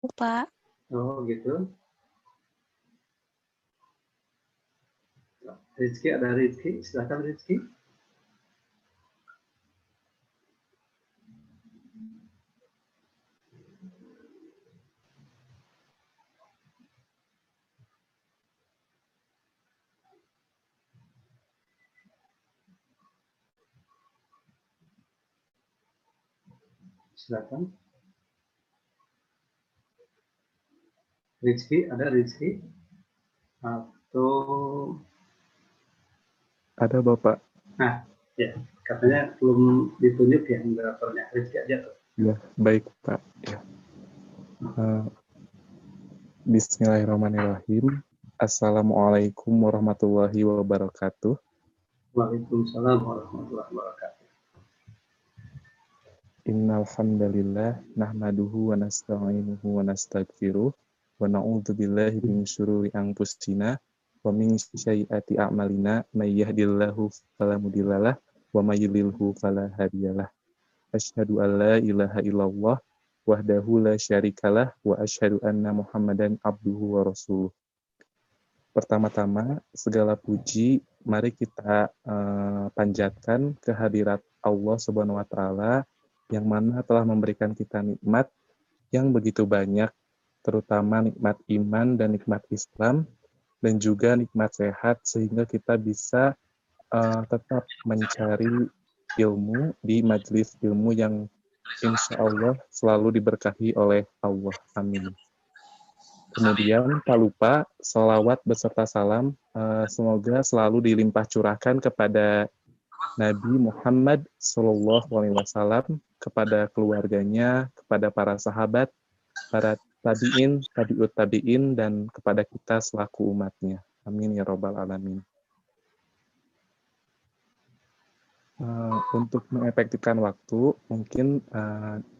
Pak. Oh gitu. Rizky, ada Rizky, silakan Rizky. Silakan. Rizky, ada Rizky? Atau ada Bapak? Nah, ya, katanya belum ditunjuk ya moderatornya. Rizky aja tuh. Ya, baik Pak. Ya. Bismillahirrahmanirrahim. Assalamualaikum warahmatullahi wabarakatuh. Waalaikumsalam warahmatullahi wabarakatuh. Innal hamdalillah nahmaduhu wa nasta'inuhu wa nastaghfiruh wa na'udzu billahi min syururi anfusina wa min sayyiati a'malina may yahdihillahu fala mudhillalah wa may yudhlilhu fala hadiyalah. Asyhadu an la ilaha illallah wahdahu la syarikalah wa asyhadu anna Muhammadan abduhu wa rasuluh. Pertama-tama segala puji mari kita panjatkan kehadirat Allah Subhanahu wa taala yang mana telah memberikan kita nikmat yang begitu banyak, terutama nikmat iman dan nikmat Islam, dan juga nikmat sehat, sehingga kita bisa tetap mencari ilmu di majelis ilmu yang insya Allah selalu diberkahi oleh Allah. Amin. Kemudian tak lupa sholawat beserta salam semoga selalu dilimpah curahkan kepada Nabi Muhammad SAW, kepada keluarganya, kepada para sahabat, para tabi'in, tabi'ut tabi'in, dan kepada kita selaku umatnya. Amin ya Rabbal Alamin. Untuk mengefektifkan waktu, mungkin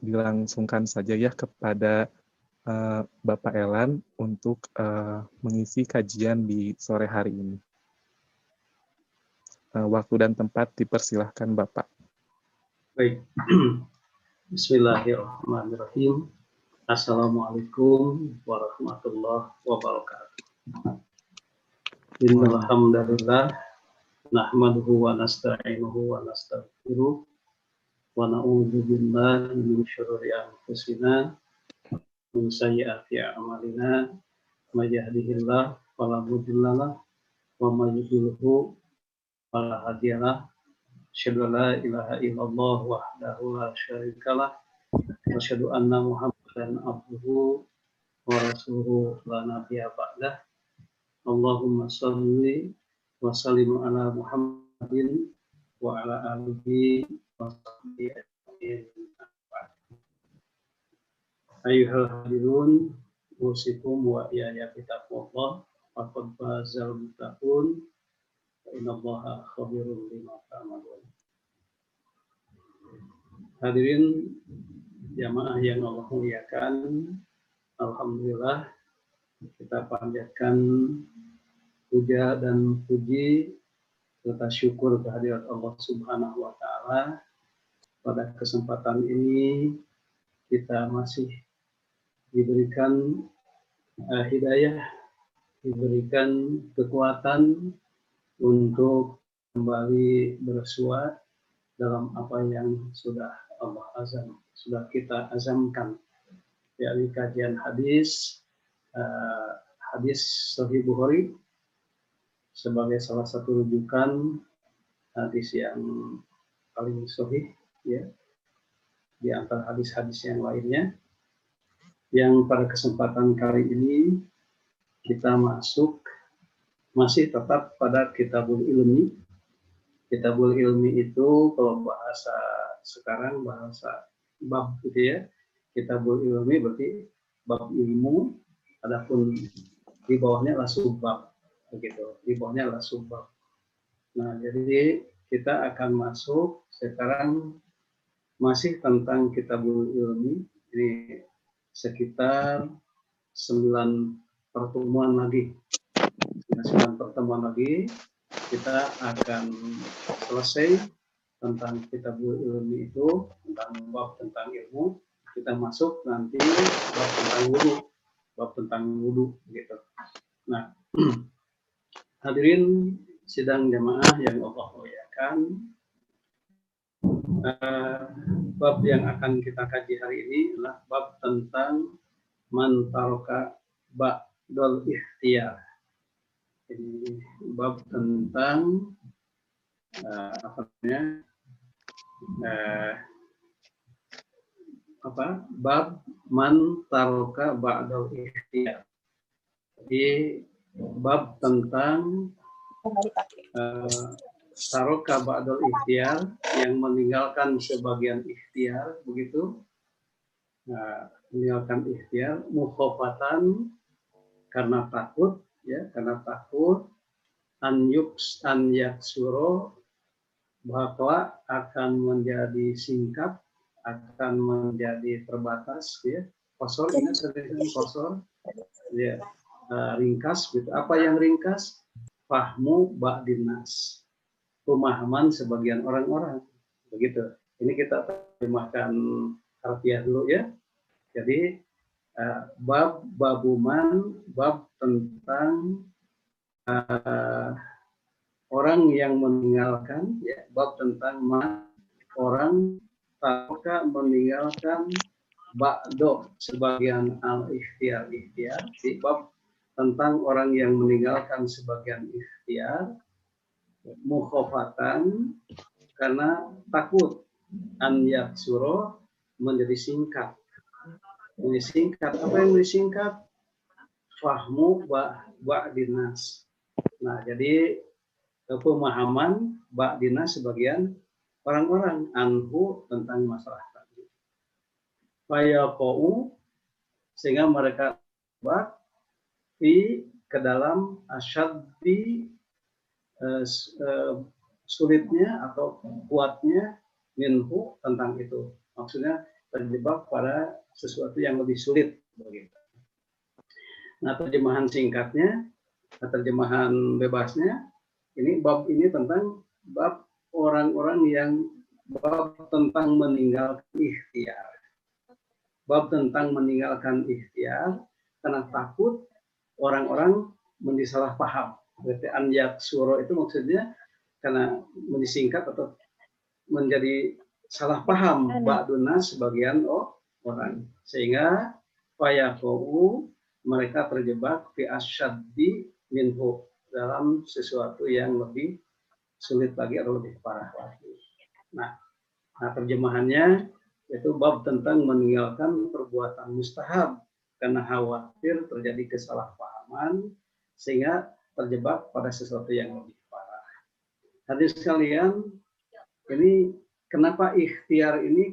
dilangsungkan saja ya kepada Bapak Elan untuk mengisi kajian di sore hari ini. Waktu dan tempat dipersilahkan Bapak. Baik. Bismillahirrahmanirrahim. Assalamualaikum warahmatullahi wabarakatuh. Innal hamdalillah nahmaduhu wa nasta'inuhu wa nastaghfiruh wa na'udzu billahi min syururi anfusina min sayyiati a'malina may yahdihillahu fala mudhillalah wa may yudhlilhu fala hadiyalah. Asyhadu an la ilaha illallah wahdahu la syarikalah wa asyhadu anna Muhammadan abduhu wa rasuluhu la nabiyya ba'dah. Allahumma shalli wa sallim ala Muhammadin wa ala alihi wa sahbihi ajma'in. Ayyuhal hadirun, usikum wa iyaya bitaqwallah faqad fazal muttaqun wa innallaha khabirun bima ta'malun. Hadirin jamaah yang Allah muliakan, alhamdulillah kita panjatkan puja dan puji serta syukur kehadirat Allah Subhanahu wa taala. Pada kesempatan ini kita masih diberikan hidayah, diberikan kekuatan untuk kembali bersua dalam apa yang sudah Allah sudah kita azamkan, yakni kajian hadis Sahih Bukhari sebagai salah satu rujukan hadis yang paling sahih ya di antara hadis-hadis yang lainnya. Yang pada kesempatan kali ini kita masih tetap pada Kitabul Ilmi. Kitabul Ilmi itu kalau bahasa sekarang bahasa bab gitu ya. Kitabul Ilmi berarti bab ilmu, adapun di bawahnya adalah subbab begitu. Di bawahnya adalah subbab. Nah, jadi kita akan masuk sekarang masih tentang Kitabul Ilmi. Ini sekitar 9 pertemuan lagi. 9 pertemuan lagi kita akan selesai tentang Kitabul Ilmi itu, tentang bab tentang ilmu. kita masuk nanti bab tentang wudu gitu. Nah, hadirin sidang jamaah yang Allah muliakan, bab yang akan kita kaji hari ini adalah bab tentang man taraka ba'dal ikhtiyar. Ini bab tentang bab man taraka ba'dal ikhtiyar. Jadi bab tentang taroka ba'dal ikhtiyar, yang meninggalkan sebagian ikhtiar, begitu. Meninggalkan ikhtiar mukhofatan, karena takut, ya, karena takut an yaksuro, bahwa akan menjadi singkat, akan menjadi terbatas, ya. Kosor, ingat kosor, ya, ringkas, gitu. Apa yang ringkas? Fahmu ba'dinas, pemahaman sebagian orang-orang, begitu. Ini kita terjemahkan harfiah dulu, ya. Jadi babuman, bab tentang orang yang meninggalkan, ya, bab tentang orang taraka meninggalkan ba'do sebagian al-ikhtiyar, di bab tentang orang yang meninggalkan sebagian ikhtiar mukhofatan, karena takut an yaksuro, menjadi singkat. Ini singkat, apa yang disingkat? Fahmu ba'dinas. Nah, jadi pemahaman ba'dinas sebagian orang-orang anhu, tentang masalah tadi. Fayaqau, sehingga mereka terjebak ke dalam asyaddi, sulitnya atau kuatnya minhu, tentang itu. Maksudnya terjebak pada sesuatu yang lebih sulit, begitu. Nah, terjemahan singkatnya, terjemahan bebasnya, ini bab ini tentang bab orang-orang yang, bab tentang meninggalkan ikhtiar. Bab tentang meninggalkan ikhtiar karena takut orang-orang menjadi salah paham. Berarti anjak suro itu maksudnya karena disingkat atau menjadi salah paham ba'dunas sebagian orang, sehingga fayaqau, mereka terjebak fi asyaddi minhu, dalam sesuatu yang lebih sulit lagi atau lebih parah lagi. Nah, terjemahannya itu bab tentang meninggalkan perbuatan mustahab karena khawatir terjadi kesalahpahaman sehingga terjebak pada sesuatu yang lebih parah. Hadirin sekalian, ini kenapa ikhtiar ini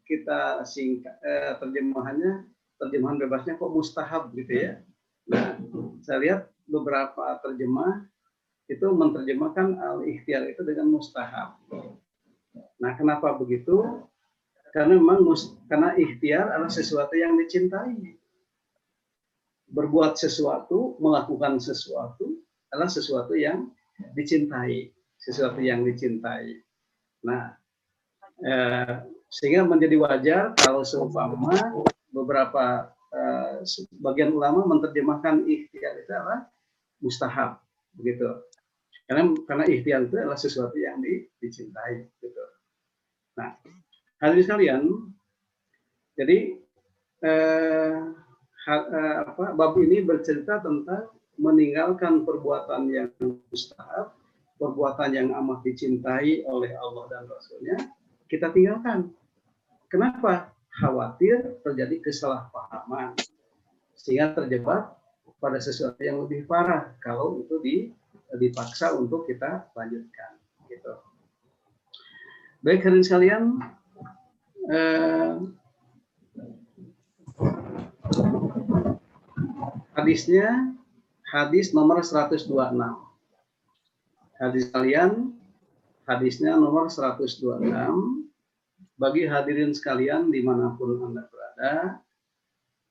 kita singkat, terjemahan bebasnya kok mustahab, gitu ya. Nah, saya lihat beberapa terjemah itu menerjemahkan al-ikhtiar itu dengan mustahab. Nah, kenapa begitu? Karena memang karena ikhtiar adalah sesuatu yang dicintai. Berbuat sesuatu, melakukan sesuatu adalah sesuatu yang dicintai, sesuatu yang dicintai. Nah, sehingga menjadi wajar kalau seumpama beberapa sebagian ulama menerjemahkan ikhtiar itu adalah mustahab, begitu. Karena ikhtiar itu adalah sesuatu yang dicintai, gitu. Nah, hadirin sekalian, jadi bab ini bercerita tentang meninggalkan perbuatan yang mustahab, perbuatan yang amat dicintai oleh Allah dan Rasul-Nya, kita tinggalkan. Kenapa? Khawatir terjadi kesalahpahaman, sehingga terjebak pada sesuatu yang lebih parah kalau itu dipaksa untuk kita lanjutkan, gitu. Baik, hadirin sekalian, hadisnya hadis nomor 126. Hadis kalian, hadisnya nomor 126. Bagi hadirin sekalian dimanapun Anda berada,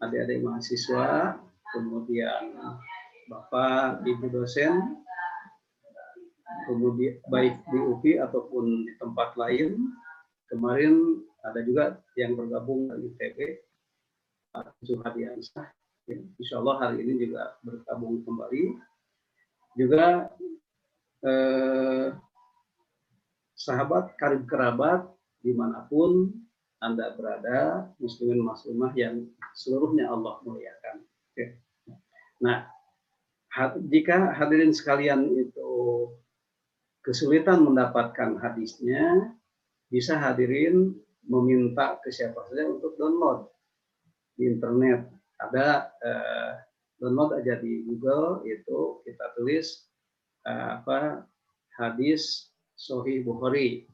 adik-adik mahasiswa, kemudian Bapak, Ibu dosen, kemudian baik di UPI ataupun di tempat lain, kemarin Ada juga yang bergabung dari ITB, Pak Zuhadiansah. Ya, insya Allah hari ini juga bergabung kembali. Juga sahabat, karib kerabat, dimanapun Anda berada, muslimin muslimah yang seluruhnya Allah muliakan. Oke. Nah, jika hadirin sekalian itu kesulitan mendapatkan hadisnya, bisa hadirin meminta ke siapa saja untuk download di internet. Ada download aja di Google, itu kita tulis hadis Sahih Bukhari.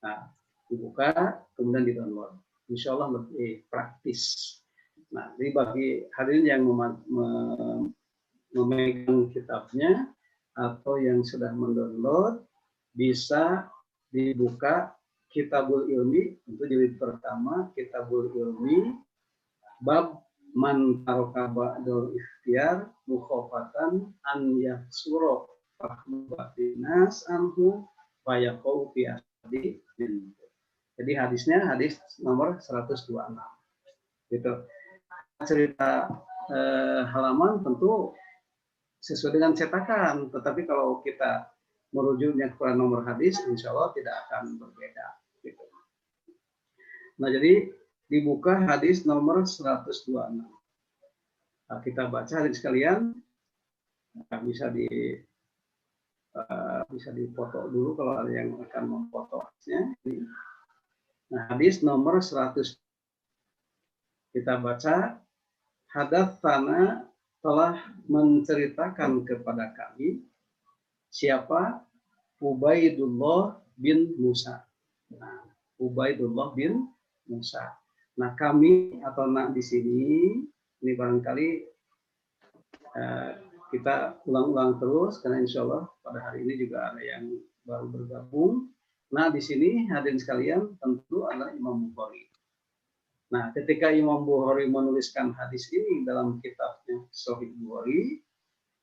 Nah, dibuka kemudian di download. Insya Allah lebih praktis. Nah, jadi bagi hadirin yang memegang kitabnya atau yang sudah mendownload, bisa dibuka Kitabul Ilmi untuk jilid pertama, Kitabul Ilmi bab man taraka ba'dal ikhtiyar mukhafatan an yaksura fahmubatinas anhu fayaqau fi asadi. Jadi hadisnya hadis nomor 126. Gitu. Cerita halaman tentu sesuai dengan cetakan, tetapi kalau kita merujuknya kepada nomor hadis, insya Allah tidak akan berbeda. Gitu. Nah, jadi dibuka hadis nomor 126. Nah, kita baca hadis sekalian, nah, bisa dipoto dulu kalau ada yang akan memfoto hadisnya. Nah, hadis nomor 100. Kita baca, hadatsana telah menceritakan kepada kami siapa? Ubaidullah bin Musa. Nah, Ubaidullah bin Musa. Nah, kami atau nak di sini ini barangkali kita ulang-ulang terus karena insya Allah pada hari ini juga ada yang baru bergabung. Nah, di sini hadirin sekalian tentu adalah Imam Bukhari. Nah, ketika Imam Bukhari menuliskan hadis ini dalam kitabnya Sahih Bukhari,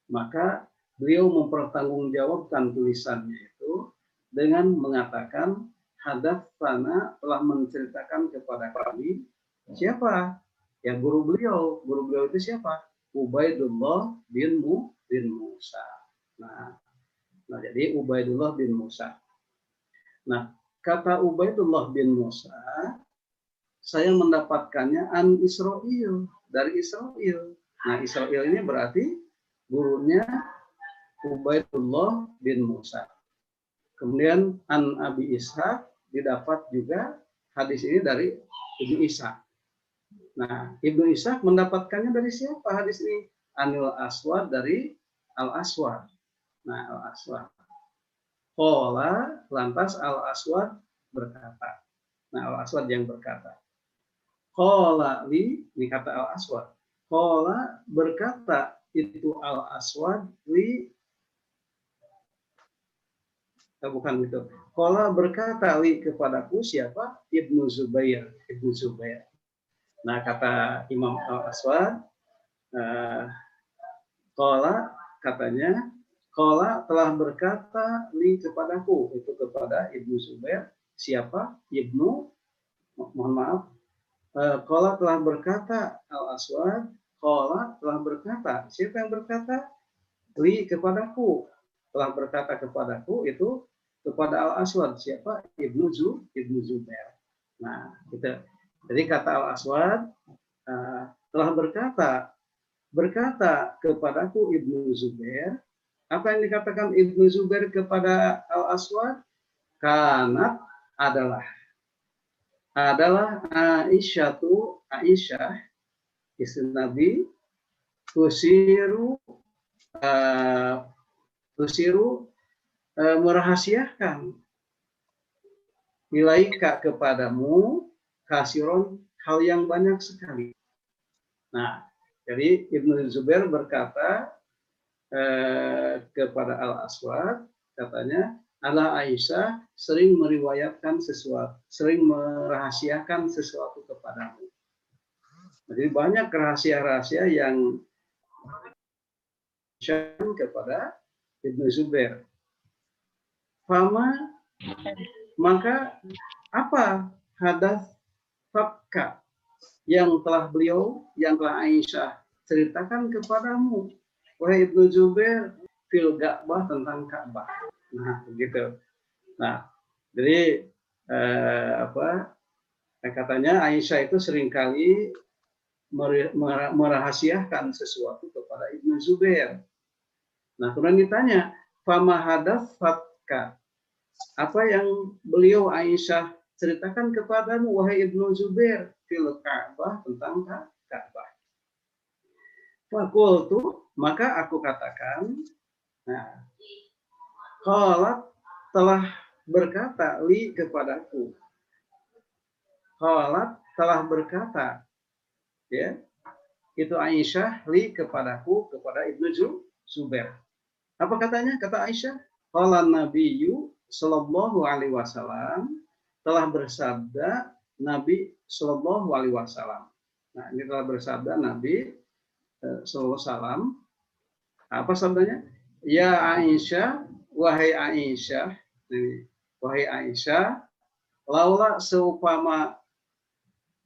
maka beliau mempertanggungjawabkan tulisannya itu dengan mengatakan hadatsana telah menceritakan kepada kami siapa? Ya guru beliau. Guru beliau itu siapa? Ubaidullah bin Musa. Nah, jadi Ubaidullah bin Musa. Nah, kata Ubaidullah bin Musa, saya mendapatkannya an Israil, dari Israil. Nah, Israil ini berarti gurunya Ubaidullah bin Musa. Kemudian an Abi Ishaq didapat juga hadis ini dari Ibnu Ishaq. Nah, Ibnu Ishaq mendapatkannya dari siapa hadis ini? Anil Aswad, dari Al Aswad. Nah, Al Aswad. Qala, lantas Al Aswad berkata. Nah, Al Aswad yang berkata. Qala li, ini kata Al Aswad. Qala berkata itu Al Aswad li, bukan itu. Qala berkata li kepadaku siapa? Ibnu Zubair. Ibnu Zubair. Nah, kata Imam Al Aswad, qala katanya, qala telah berkata li kepadaku, itu kepada Ibnu Zubair. Siapa? Ibnu, mohon maaf. Qala telah berkata Al Aswad, qala telah berkata. Siapa yang berkata? Li kepadaku. Telah berkata kepadaku itu kepada Al Aswad. Siapa? Ibnu Zubair. Nah, kita jadi kata Al Aswad telah berkata kepadaku Ibnu Zubair. Apa yang dikatakan Ibnu Zubair kepada Al Aswad? Kanat adalah Aisyah istri Nabi tusiru merahasiakan ilaika kepadamu kasiron hal yang banyak sekali. Nah, jadi Ibnu Zubair berkata kepada Al Aswad, katanya ala Aisyah sering meriwayatkan sesuatu, sering merahasiakan sesuatu kepadamu. Jadi banyak rahasia-rahasia yang kepada Ibnu Zubair. Fama, maka apa fakka, yang telah Aisyah ceritakan kepadamu, wahai Ibnu Zubair, fil Ka'bah, tentang Ka'bah. Nah, begitu. Nah, jadi katanya Aisyah itu seringkali merahasiakan sesuatu kepada Ibnu Zubair. Nah, kemudian ditanya, fama hadatsatka, apa yang beliau Aisyah ceritakan kepadamu, wahai Ibnu Zubair, fil Ka'bah, tentang Ka'bah. Fakultu, maka aku katakan, nah, qalat, telah berkata li kepadaku. Qalat, telah berkata, ya, itu Aisyah li kepadaku, kepada Ibnu Zubair. Apa katanya? Kata Aisyah, qala nabiyyu sallallahu alaihi wasallam, telah bersabda Nabi sallallahu alaihi wasallam. Nah, ini telah bersabda Nabi sallallahu alaihi wasallam. Apa sabdanya? Ya Aisyah, wahai Aisyah, wahai Aisyah, laula seumpama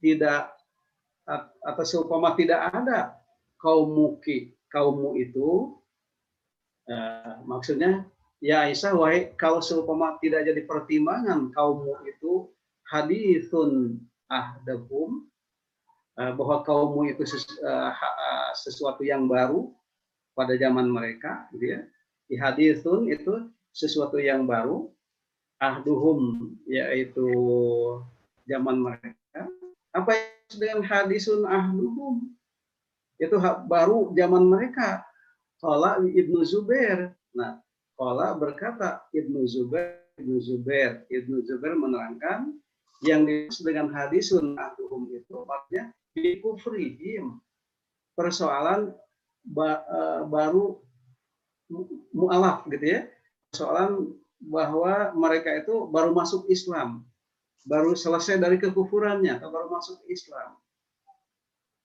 tidak, atau seumpama tidak ada kaummu itu, maksudnya, ya Aisyah, wahai, kalau seumpama tidak jadi pertimbangan kaummu itu, hadithun ahdakum, bahwa kaummu itu sesuatu yang baru pada zaman mereka, gitu ya. Di hadithun itu sesuatu yang baru, ahduhum yaitu zaman mereka. Apa yang dengan hadisun ahduhum? Itu baru zaman mereka. Qala Ibnu Zubair. Nah, qala berkata Ibnu Zubair menerangkan yang dimaksud dengan hadisun ahduhum itu maksudnya bikufrihim, persoalan baru mu'alaf, gitu ya, persoalan bahwa mereka itu baru masuk Islam, baru selesai dari kekufurannya atau baru masuk Islam.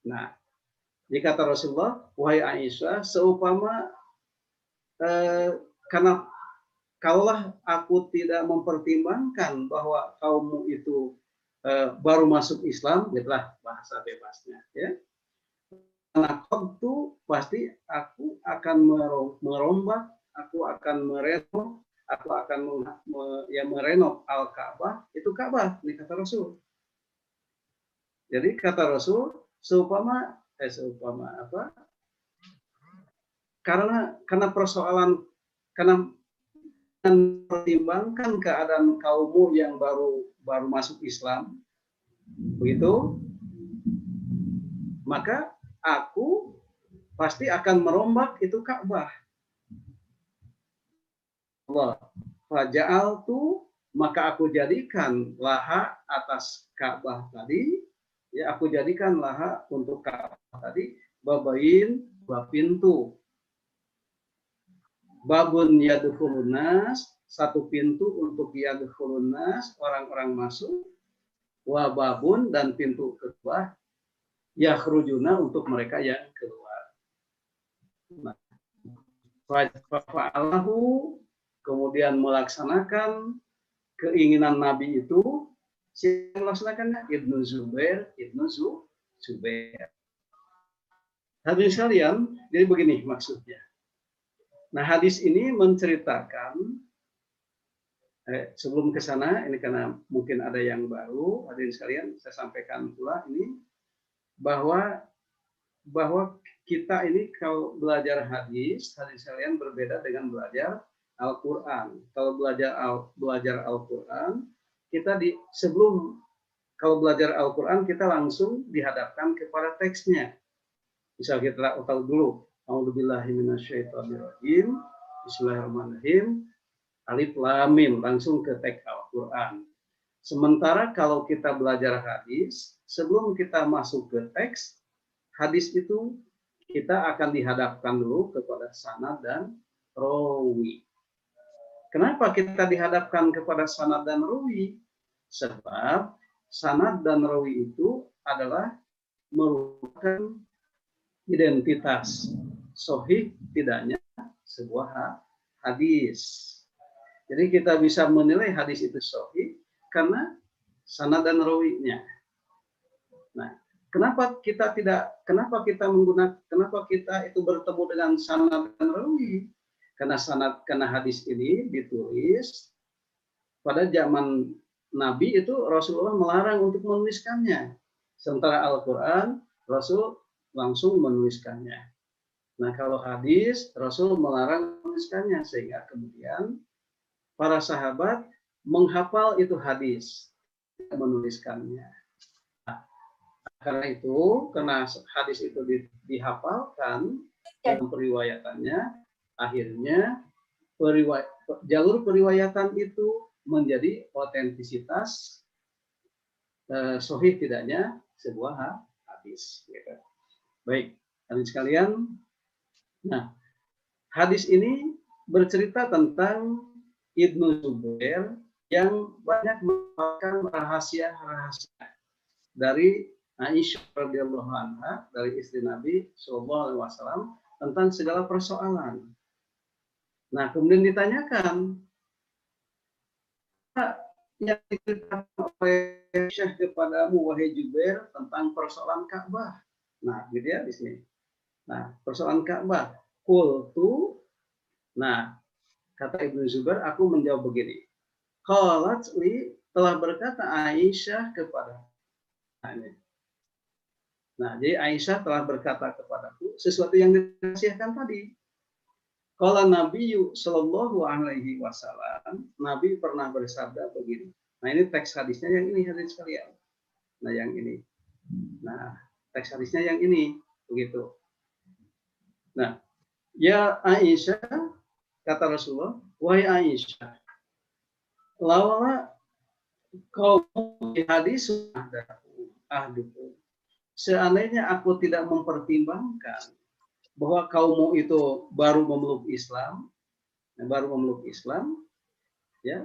Nah, jika kata Rasulullah, wahai Aisyah, seumpama karena kalaulah aku tidak mempertimbangkan bahwa kaummu itu baru masuk Islam, itulah bahasa bebasnya, ya. Karena itu pasti aku akan merombak, aku akan merenov, aku akan merenov Al-Ka'bah, itu Ka'bah, ini kata Rasul. Jadi kata Rasul, seumpama apa? Karena persoalan, karena mempertimbangkan keadaan kaummu yang baru masuk Islam, begitu, maka aku pasti akan merombak itu Ka'bah. Allah, faja'altu, maka aku jadikan laha atas Ka'bah tadi, ya, aku jadikan laha untuk Ka'bah tadi, babain, dua pintu. Babun yadkhulun nas, satu pintu untuk yadkhulun nas, orang-orang masuk. Wa babun, dan pintu kedua yakhrujuna, untuk mereka yang keluar. Nah, fa'alahu, kemudian melaksanakan keinginan Nabi itu. Siapa melaksanakannya? Ibnu Zubair. Hadirin sekalian, jadi begini maksudnya. Nah, hadis ini menceritakan, sebelum ke sana, ini karena mungkin ada yang baru, hadirin sekalian, saya sampaikan pula ini, bahwa kita ini kalau belajar hadis, hadirin sekalian, berbeda dengan belajar Al-Quran. Kalau belajar Al-Quran, kita kalau belajar Al-Quran, kita langsung dihadapkan kepada teksnya. Misal kita tahu dulu, A'udzubillahi minasyaitonirrajim, Bismillahirrahmanirrahim, Alif Lam Mim, langsung ke teks Al-Quran. Sementara kalau kita belajar hadis, sebelum kita masuk ke teks, hadis itu kita akan dihadapkan dulu kepada sanad dan rawi. Kenapa kita dihadapkan kepada sanad dan rawi? Sebab sanad dan rawi itu adalah merupakan identitas sahih tidaknya sebuah hadis. Jadi kita bisa menilai hadis itu sahih karena sanad dan rawinya. kenapa kita itu bertemu dengan sanad dan rawi? Karena hadis ini ditulis pada zaman Nabi itu Rasulullah melarang untuk menuliskannya. Sementara Al-Quran, Rasul langsung menuliskannya. Nah, kalau hadis, Rasul melarang menuliskannya. Sehingga kemudian para sahabat menghafal itu hadis, menuliskannya. Nah, karena hadis itu dihafalkan dalam periwayatannya, akhirnya jalur periwayatan itu menjadi otentisitas sahih tidaknya sebuah hadis. Gitu. Baik, kalian sekalian. Nah, hadis ini bercerita tentang Ibnu Zubair yang banyak mendapatkan rahasia-rahasia dari Aisyah radhiyallahu anha, dari istri Nabi Shallallahu alaihi wasallam tentang segala persoalan. Nah, kemudian ditanyakan, yang diceritakan oleh Syekh kepadamu wahai Jubair tentang persoalan Ka'bah. Nah, gitu ya di sini. Nah, persoalan Ka'bah. Qultu. Nah, kata Ibnu Zubair, aku menjawab begini. Qalat li, telah berkata Aisyah kepada. Nah, jadi Aisyah telah berkata kepadaku sesuatu yang dirahasiakan tadi. Qala Nabi sallallahu alaihi wasallam, Nabi pernah bersabda begini. Nah, ini teks hadisnya yang ini hadirin sekalian. Nah, yang ini. Nah, teks hadisnya yang ini begitu. Nah, ya Aisyah, kata Rasulullah, wahai Aisyah, lawala kau di hadis ahduku. Seandainya aku tidak mempertimbangkan bahwa kaummu itu baru memeluk Islam, ya,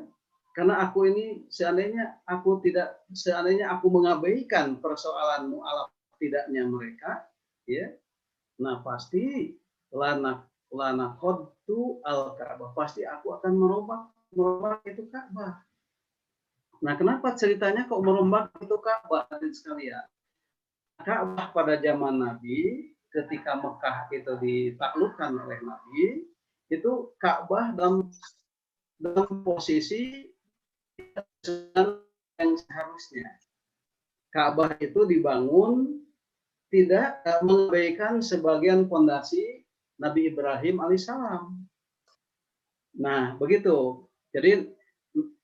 karena aku ini seandainya aku mengabaikan persoalan mu'alaf tidaknya mereka, ya, nah pasti lana qadtu al-Ka'bah, pasti aku akan merombak itu Ka'bah. Nah, kenapa ceritanya kok merombak itu Ka'bah sekalian? Ka'bah pada zaman Nabi, ketika Mekah itu ditaklukkan oleh Nabi, itu Ka'bah dalam posisi yang seharusnya. Ka'bah itu dibangun tidak mengabaikan sebagian fondasi Nabi Ibrahim alaihissalam. Nah, begitu. Jadi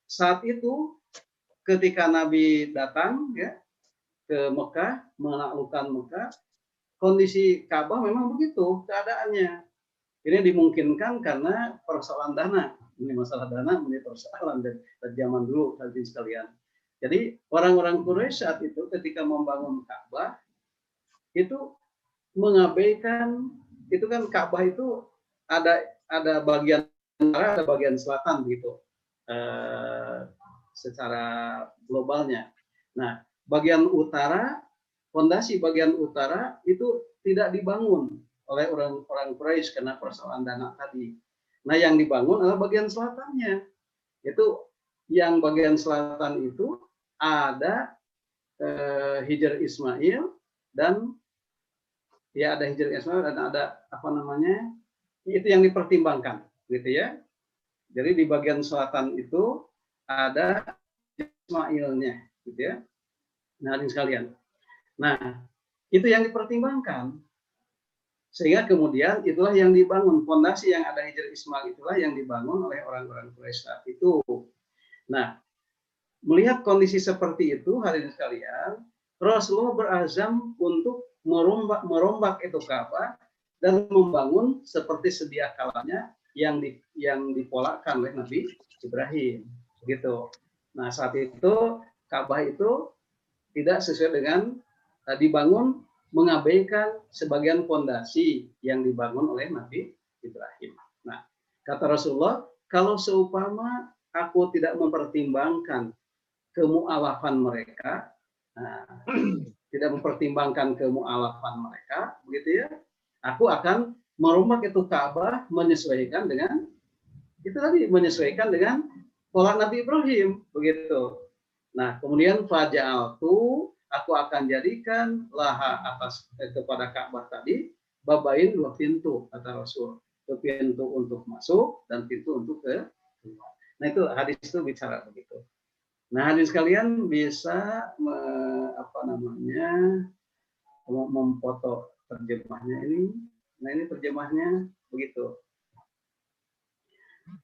saat itu ketika Nabi datang ya ke Mekah, menaklukkan Mekah, kondisi Ka'bah memang begitu keadaannya. Ini dimungkinkan karena persoalan dana. Ini masalah dana menjadi persoalan dari zaman dulu tadi sekalian. Jadi orang-orang Quraisy saat itu ketika membangun Ka'bah itu mengabaikan, itu kan Ka'bah itu ada bagian utara, ada bagian selatan begitu. Secara globalnya. Nah, bagian utara, fondasi bagian utara itu tidak dibangun oleh orang-orang Quraisy karena persoalan dana tadi. Nah, yang dibangun adalah bagian selatannya. Itu yang bagian selatan itu ada Hijr Ismail dan ya ada Hijr Ismail dan ada apa namanya? Itu yang dipertimbangkan, gitu ya. Jadi di bagian selatan itu ada Ismailnya, gitu ya. Nah, hadirin sekalian. Nah, itu yang dipertimbangkan. Sehingga kemudian itulah yang dibangun, fondasi yang ada Hijr Ismail itulah yang dibangun oleh orang-orang Quraisy saat itu. Nah, melihat kondisi seperti itu, hadirin sekalian, Rasulullah berazam untuk merombak itu Ka'bah dan membangun seperti sedia kalanya yang dipolakan oleh Nabi Ibrahim, gitu. Nah, saat itu Ka'bah itu tidak sesuai dengan dibangun mengabaikan sebagian fondasi yang dibangun oleh Nabi Ibrahim. Nah, kata Rasulullah, kalau seumpama aku tidak mempertimbangkan kemu'alafan mereka, tidak mempertimbangkan kemu'alafan mereka, begitu ya, aku akan merombak itu Ka'bah menyesuaikan dengan pola Nabi Ibrahim, begitu. Nah, kemudian faja'altu aku akan jadikan laha atas kepada Ka'bah tadi babain 2 pintu, kata Rasul. Pintu untuk masuk dan pintu untuk keluar. Nah itu hadis itu bicara begitu. Nah hadis kalian bisa memfoto terjemahnya ini. Nah ini terjemahnya begitu.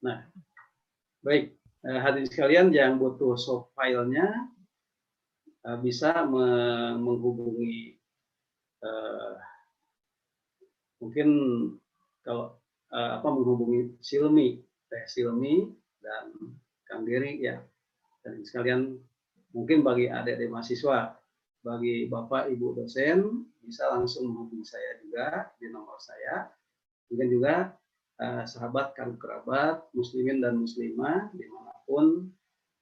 Nah baik, hadis kalian yang butuh soft filenya bisa menghubungi mungkin kalau menghubungi Silmi, Teh Silmi dan Kang Diri ya. Dan sekalian mungkin bagi adik-adik mahasiswa, bagi Bapak Ibu dosen bisa langsung menghubungi saya juga di nomor saya. Mungkin juga sahabat kan kerabat muslimin dan muslimah dimanapun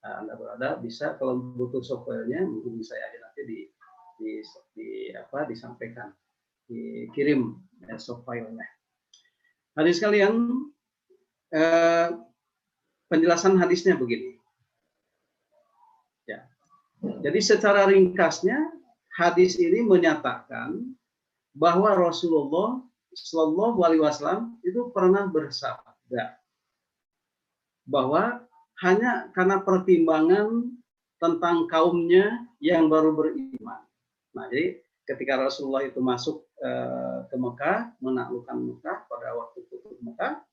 Anda berada bisa kalau butuh softwarenya menghubungi saya aja nanti disampaikan, dikirim softwarenya. Hadis kalian, penjelasan hadisnya begini. Ya. Jadi secara ringkasnya hadis ini menyatakan bahwa Rasulullah Shallallahu Alaihi Wasallam itu pernah bersabda bahwa hanya karena pertimbangan tentang kaumnya yang baru beriman. Nah, jadi ketika Rasulullah itu masuk ke Mekah, menaklukkan Mekah pada waktu tutup Mekah,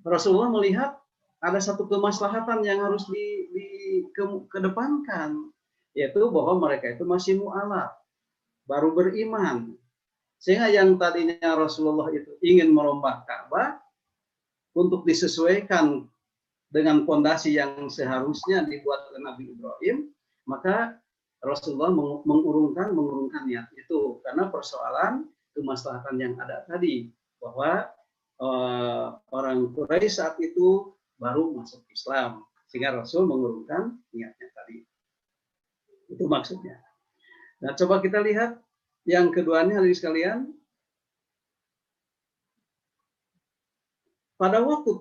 Rasulullah melihat ada satu kemaslahatan yang harus dikedepankan, yaitu bahwa mereka itu masih mu'alaf, baru beriman. Sehingga yang tadinya Rasulullah itu ingin merombak Ka'bah untuk disesuaikan dengan fondasi yang seharusnya dibuat oleh Nabi Ibrahim, maka Rasulullah mengurungkan niat itu karena persoalan kemaslahatan yang ada tadi, bahwa orang Quraisy saat itu baru masuk Islam, sehingga Rasul mengurungkan niatnya tadi. Itu maksudnya. Nah, coba kita lihat yang keduanya hadirin sekalian. Pada waktu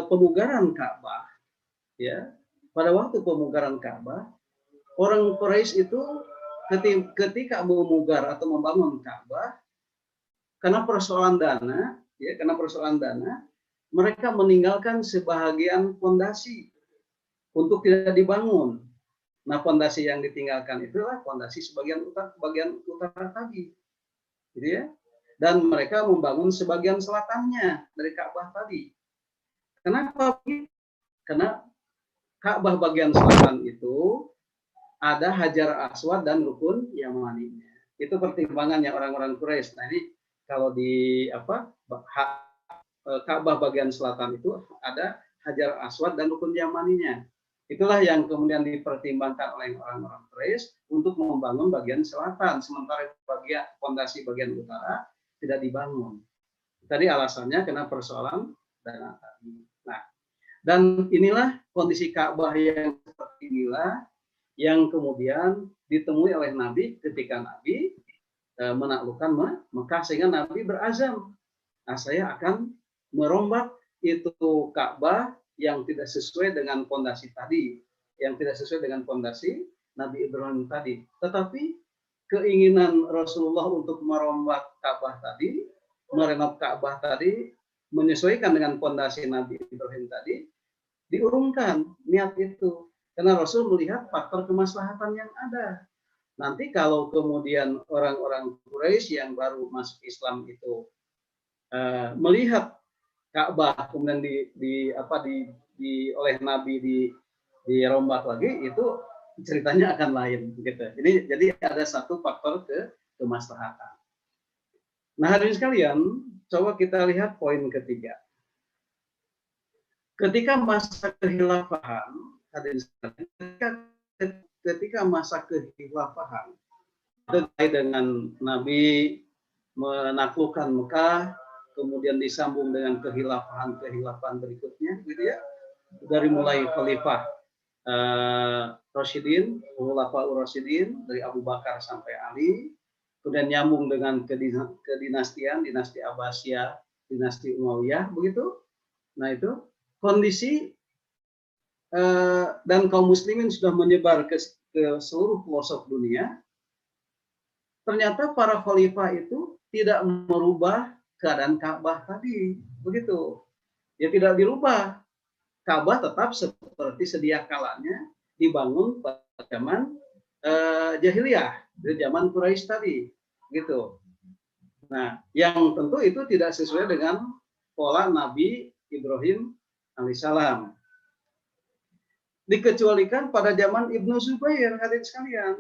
pemugaran Ka'bah, ya, pada waktu pemugaran Ka'bah, orang Quraisy itu ketika memugar atau membangun Ka'bah, karena persoalan dana, mereka meninggalkan sebahagian fondasi untuk tidak dibangun. Nah, fondasi yang ditinggalkan itulah fondasi bagian utara tadi, gitu ya. Dan mereka membangun sebagian selatannya dari Ka'bah tadi. Kenapa? Karena Ka'bah bagian selatan itu ada Hajar Aswad dan Rukun Yamaninya. Itu pertimbangannya orang-orang Quraisy. Nah, ini kalau di Ka'bah bagian selatan itu ada Hajar Aswad dan Rukun Yamaninya. Itulah yang kemudian dipertimbangkan oleh orang-orang Quraisy untuk membangun bagian selatan, sementara fondasi bagian utara tidak dibangun. Tadi alasannya karena persoalan dana tadi. Nah, dan inilah kondisi Ka'bah yang seperti inilah yang kemudian ditemui oleh Nabi ketika Nabi menaklukkan Mekah, sehingga Nabi berazam, saya akan merombak itu Ka'bah yang tidak sesuai dengan fondasi tadi, yang tidak sesuai dengan fondasi Nabi Ibrahim tadi. Tetapi keinginan Rasulullah untuk merombak Ka'bah tadi, merenov Ka'bah tadi, menyesuaikan dengan fondasi Nabi Ibrahim tadi, diurungkan niat itu. Karena Rasul melihat faktor kemaslahatan yang ada. Nanti kalau kemudian orang-orang Quraisy yang baru masuk Islam itu melihat Ka'bah kemudian oleh Nabi dirombak lagi, itu ceritanya akan lain gitu. Jadi ada satu faktor kemaslahatan. Nah, hadirin sekalian, coba kita lihat poin ketiga. Ketika masa kehilafahan, hadirin sekalian, ketika masa kehilafahan terkait dengan Nabi menaklukkan Mekah, kemudian disambung dengan kehilafahan berikutnya, gitu ya, dari mulai Khalifah Rasyidin, Khulafaur Rasyidin dari Abu Bakar sampai Ali, kemudian nyambung dengan kedinastian, dinasti Abbasiyah, dinasti Umayyah, begitu. Nah, itu kondisi dan kaum muslimin sudah menyebar ke ke seluruh pelosok dunia, ternyata para khalifah itu tidak merubah keadaan Ka'bah tadi, begitu. Ya tidak dirubah. Ka'bah tetap seperti sedia kalanya dibangun pada zaman jahiliyah, di zaman Quraisy tadi, gitu. Nah, yang tentu itu tidak sesuai dengan pola Nabi Ibrahim alaihissalam. Dikecualikan pada zaman Ibnu Zubair, hadirin sekalian.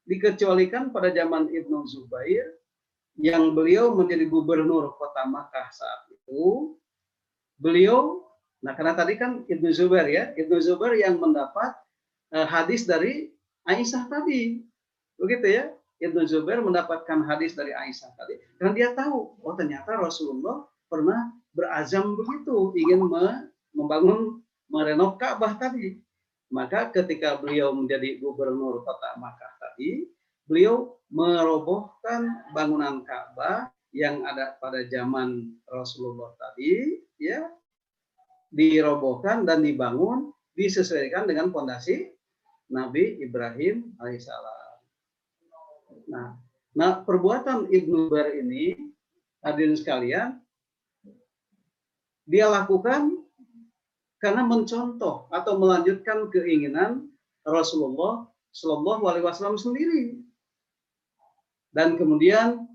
Dikecualikan pada zaman Ibnu Zubair yang beliau menjadi gubernur kota Makkah saat itu. Beliau, nah karena tadi kan Ibnu Zubair ya, Ibnu Zubair yang mendapat hadis dari Aisyah tadi, begitu ya. Ibnu Zubair mendapatkan hadis dari Aisyah tadi, karena dia tahu, oh ternyata Rasulullah pernah berazam begitu, ingin membangun, merenov Ka'bah tadi. Maka ketika beliau menjadi gubernur kota Makkah tadi, beliau merobohkan bangunan Ka'bah yang ada pada zaman Rasulullah tadi, ya, dirobohkan dan dibangun disesuaikan dengan fondasi Nabi Ibrahim alaihissalam. Nah, perbuatan Ibnu Zubair ini, hadirin sekalian, dia lakukan karena mencontoh atau melanjutkan keinginan Rasulullah Shallallahu Alaihi Wasallam sendiri. Dan kemudian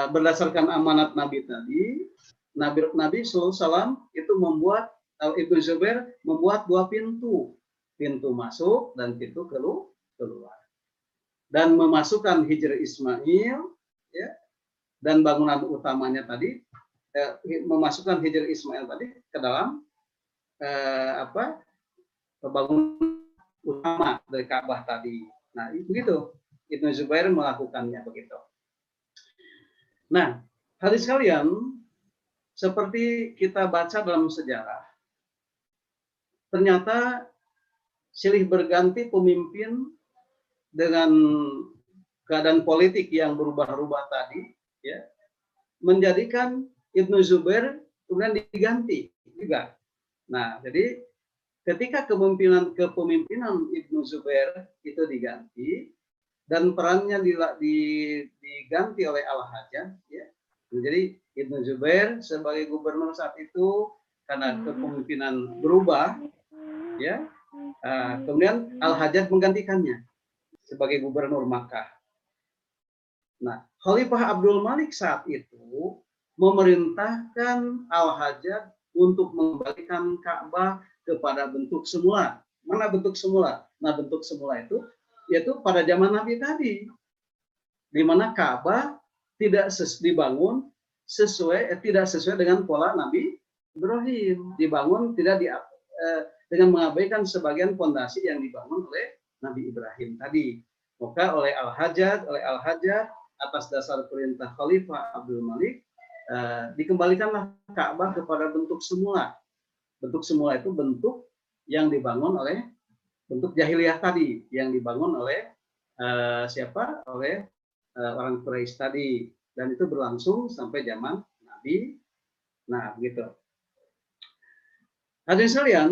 berdasarkan amanat Nabi tadi, Nabi SAW itu membuat, Ibnu Zubair membuat 2 pintu masuk dan pintu keluar. Dan memasukkan Hijr Ismail, ya, dan bangunan utamanya tadi, memasukkan Hijr Ismail tadi ke dalam bangunan utama dari Ka'bah tadi. Nah, begitu Ibnu Zubair melakukannya begitu. Nah, hadirin sekalian, seperti kita baca dalam sejarah, ternyata silih berganti pemimpin dengan keadaan politik yang berubah-ubah tadi, ya, menjadikan Ibnu Zubair kemudian diganti juga. Nah, jadi ketika kepemimpinan Ibnu Zubair itu diganti dan perannya diganti oleh Al-Hajjaj, ya. Jadi Ibnu Zubair sebagai gubernur saat itu karena kepemimpinan berubah, ya, kemudian Al-Hajjaj menggantikannya sebagai gubernur Makkah. Nah, Khalifah Abdul Malik saat itu memerintahkan Al-Hajjaj untuk mengembalikan Ka'bah kepada bentuk semula. Mana bentuk semula? Nah, bentuk semula itu yaitu pada zaman Nabi tadi, di mana Ka'bah tidak dibangun tidak sesuai dengan pola Nabi Ibrahim, dibangun dengan mengabaikan sebagian fondasi yang dibangun oleh Nabi Ibrahim tadi. Maka oleh Al-Hajjaj atas dasar perintah Khalifah Abdul Malik, dikembalikanlah Ka'bah kepada bentuk semula. Bentuk semula itu bentuk yang dibangun oleh bentuk jahiliyah tadi, yang dibangun oleh oleh orang Quraisy tadi, dan itu berlangsung sampai zaman Nabi. Nah, begitu. Hadirin sekalian,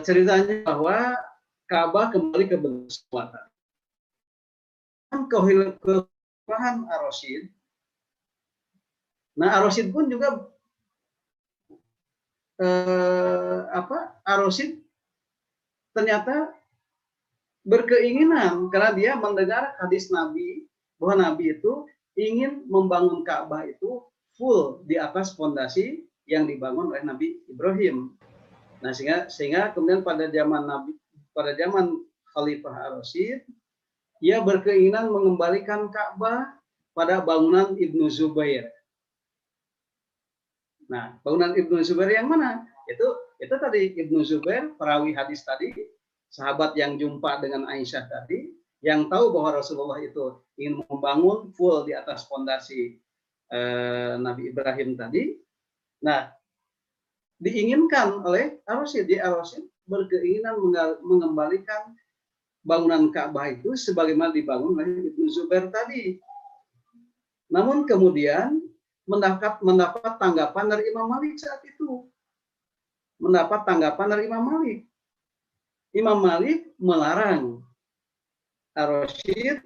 ceritanya bahwa Ka'bah kembali ke bentuk semula. Kehilafan Ar-Rasyid. Nah, Ar-Rasyid pun juga Ar-Rasyid ternyata berkeinginan karena dia mendengar hadis Nabi bahwa Nabi itu ingin membangun Ka'bah itu full di atas fondasi yang dibangun oleh Nabi Ibrahim. Nah, sehingga kemudian pada zaman Khalifah Ar-Rasyid, ia berkeinginan mengembalikan Ka'bah pada bangunan Ibnu Zubair. Nah, bangunan Ibnu Zubair yang mana? Itu tadi Ibnu Zubair, perawi hadis tadi, sahabat yang jumpa dengan Aisyah tadi, yang tahu bahwa Rasulullah itu ingin membangun full di atas fondasi Nabi Ibrahim tadi. Nah, diinginkan oleh Ar-Rasyid, Ar-Rasyid berkeinginan mengembalikan bangunan Ka'bah itu sebagaimana dibangun oleh Ibnu Zubair tadi. Namun kemudian mendapat tanggapan dari Imam Malik saat itu. Mendapat tanggapan dari Imam Malik. Imam Malik melarang Ar-Rasyid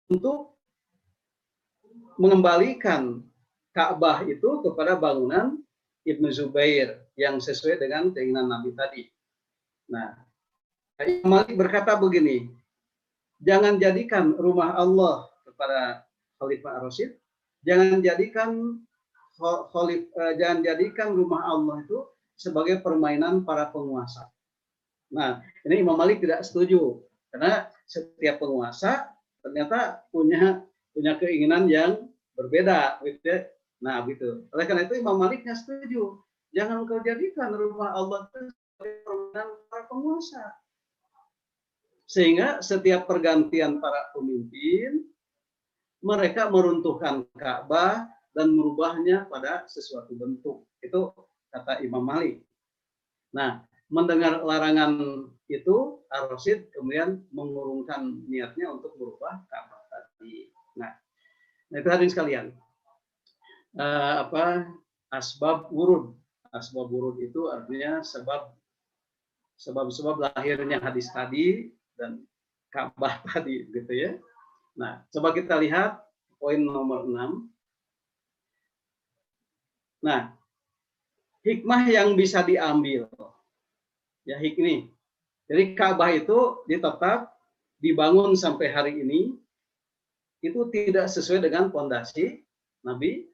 untuk mengembalikan Ka'bah itu kepada bangunan Ibnu Zubair yang sesuai dengan keinginan Nabi tadi. Nah, Imam Malik berkata begini, jangan jadikan rumah Allah kepada Khalifah Ar-Rasyid, jangan jadikan rumah Allah itu sebagai permainan para penguasa. Nah, ini Imam Malik tidak setuju karena setiap penguasa ternyata punya keinginan yang berbeda, gitu. Nah, gitu. Oleh karena itu Imam Malik nggak setuju. Jangan kau jadikan rumah Allah itu sebagai permainan para penguasa. Sehingga setiap pergantian para pemimpin, mereka meruntuhkan Ka'bah dan merubahnya pada sesuatu bentuk. Itu kata Imam Malik. Nah, mendengar larangan itu, Ar-Rasyid kemudian mengurungkan niatnya untuk merubah Ka'bah tadi. Nah, itu hadirin sekalian. Asbab wurud. Asbab wurud itu artinya sebab lahirnya hadis tadi dan Ka'bah tadi, gitu ya. Nah, coba kita lihat poin nomor 6. Nah, hikmah yang bisa diambil. Ya, hikmah. Jadi Ka'bah itu tetap dibangun sampai hari ini itu tidak sesuai dengan fondasi Nabi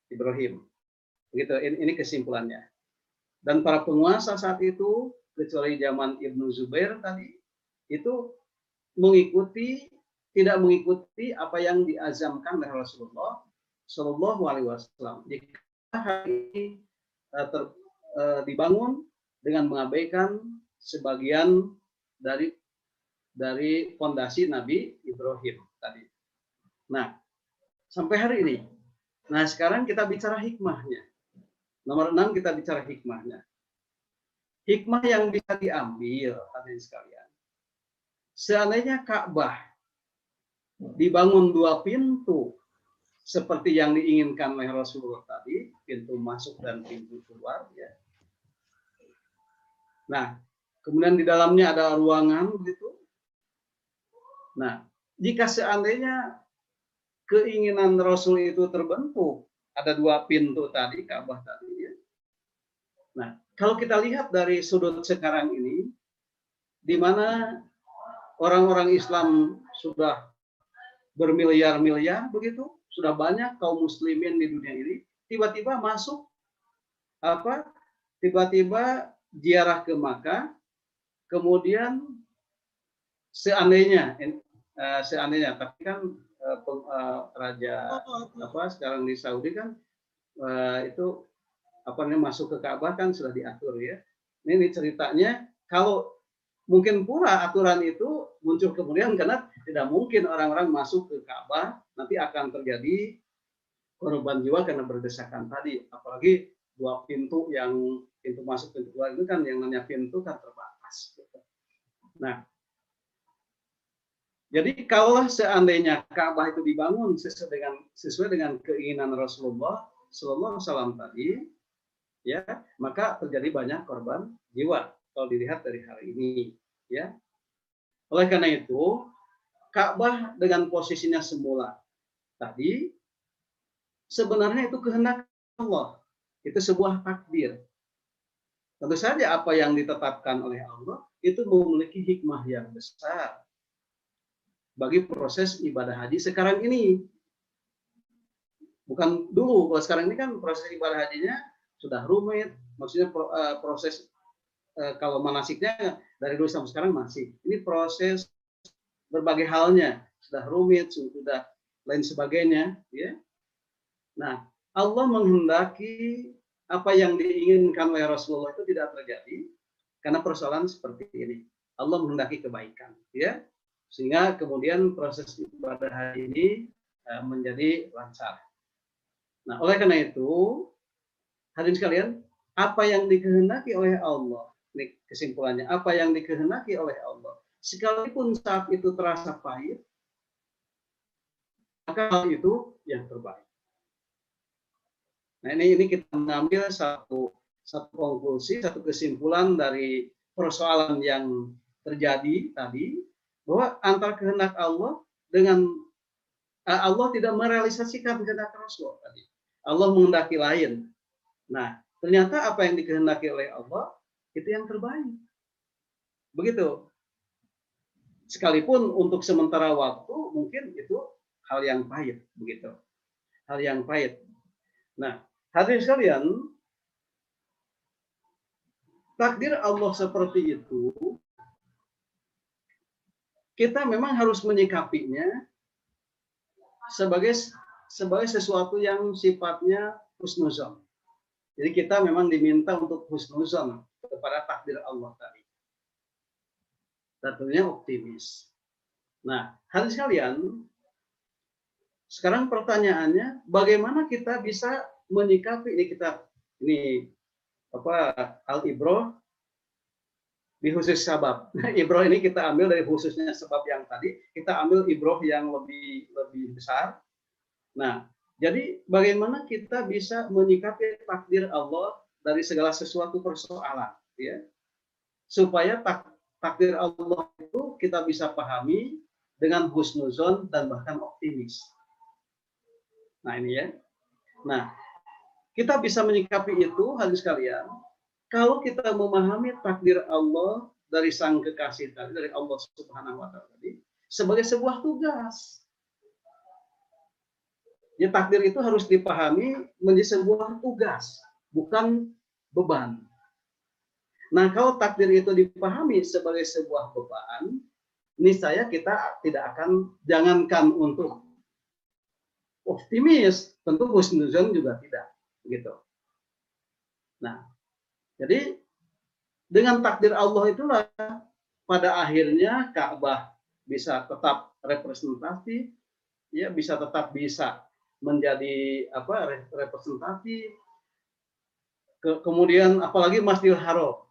Ibrahim. Begitu, ini kesimpulannya. Dan para penguasa saat itu, kecuali zaman Ibnu Zubair tadi, itu tidak mengikuti apa yang diazamkan oleh Rasulullah Shallallahu Alaihi Wasallam. Jika hari ini dibangun dengan mengabaikan sebagian dari fondasi Nabi Ibrahim tadi. Nah, sampai hari ini. Nah, sekarang kita bicara hikmahnya. Nomor 6 kita bicara hikmahnya. Hikmah yang bisa diambil, hadirin sekalian. Seandainya Ka'bah dibangun 2 pintu seperti yang diinginkan oleh Rasulullah tadi, pintu masuk dan pintu keluar, ya. Nah, kemudian di dalamnya ada ruangan begitu. Nah, jika seandainya keinginan Rasul itu terbentuk, ada 2 pintu tadi, Ka'bah tadi, ya. Nah, kalau kita lihat dari sudut sekarang ini, di mana orang-orang Islam sudah bermiliar-miliar begitu, sudah banyak kaum muslimin di dunia ini, tiba-tiba masuk tiba-tiba ziarah ke Makkah, kemudian seandainya tapi kan raja sekarang di Saudi kan itu masuk ke Ka'bah kan sudah diatur, ya. Ini ceritanya, kalau mungkin pula aturan itu muncul kemudian karena tidak mungkin orang-orang masuk ke Ka'bah, nanti akan terjadi korban jiwa karena berdesakan tadi. Apalagi 2 pintu, yang pintu masuk pintu keluar itu kan yang namanya pintu kan terbatas. Nah, jadi kalau seandainya Ka'bah itu dibangun sesuai dengan keinginan Rasulullah Sallallahu Alaihi Wasallam tadi, ya, maka terjadi banyak korban jiwa kalau dilihat dari hari ini, ya. Oleh karena itu, Ka'bah dengan posisinya semula tadi sebenarnya itu kehendak Allah, itu sebuah takdir. Tentu saja apa yang ditetapkan oleh Allah itu memiliki hikmah yang besar bagi proses ibadah haji sekarang ini. Bukan dulu, kalau sekarang ini kan proses ibadah hajinya sudah rumit, maksudnya proses kalau manasiknya dari dulu sampai sekarang masih. Ini proses berbagai halnya sudah rumit, sudah lain sebagainya, ya. Nah, Allah menghendaki apa yang diinginkan oleh Rasulullah itu tidak terjadi karena persoalan seperti ini. Allah menghendaki kebaikan, ya, sehingga kemudian proses ibadah haji ini menjadi lancar. Nah, oleh karena itu, hadirin sekalian, apa yang dikehendaki oleh Allah, ini kesimpulannya, apa yang dikehendaki oleh Allah, sekalipun saat itu terasa pahit, maka hal itu yang terbaik. Nah, ini kita mengambil satu konklusi, satu kesimpulan dari persoalan yang terjadi tadi, bahwa antara kehendak Allah dengan Allah tidak merealisasikan kehendak Rasul tadi. Allah menghendaki lain. Nah, ternyata apa yang dikehendaki oleh Allah itu yang terbaik. Begitu. Sekalipun untuk sementara waktu mungkin itu hal yang pahit, begitu. Hal yang pahit. Nah, hadirin sekalian, takdir Allah seperti itu, kita memang harus menyikapinya sebagai sesuatu yang sifatnya husnuzon. Jadi kita memang diminta untuk husnuzon kepada takdir Allah tadi. Tentunya optimis. Nah, hadirin sekalian, sekarang pertanyaannya, bagaimana kita bisa menyikapi ini al-ibroh di khusus sabab. Ibroh ini kita ambil dari khususnya sebab yang tadi, kita ambil ibroh yang lebih besar. Nah, jadi bagaimana kita bisa menyikapi takdir Allah dari segala sesuatu persoalan, ya, supaya takdir Allah itu kita bisa pahami dengan husnuzon dan bahkan optimis. Nah ini ya. Nah, kita bisa menyikapi itu, hadirin sekalian, kalau kita memahami takdir Allah dari Sang Kekasih tadi, dari Allah Subhanahu wa Ta'ala tadi, sebagai sebuah tugas. Ya, takdir itu harus dipahami menjadi sebuah tugas, bukan beban. Nah, kalau takdir itu dipahami sebagai sebuah beban, niscaya kita tidak akan, jangankan untuk optimis, tentu husnuzon juga tidak, gitu. Nah, jadi dengan takdir Allah itulah pada akhirnya Ka'bah bisa tetap representatif, ya, bisa tetap bisa menjadi representatif. Kemudian apalagi Masjidil Haram.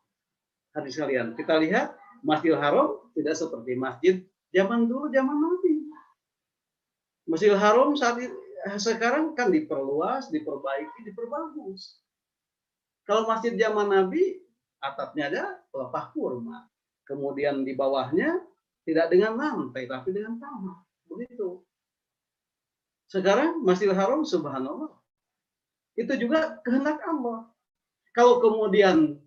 Hadirin sekalian, kita lihat Masjidil Haram tidak seperti masjid zaman dulu, zaman Nabi. Masjidil Haram sekarang kan diperluas, diperbaiki, diperbagus. Kalau masjid zaman Nabi, atapnya ada pelepah kurma. Kemudian di bawahnya tidak dengan lantai, tapi dengan tanah. Begitu. Sekarang Masjidil Haram, subhanallah, itu juga kehendak Allah. Kalau kemudian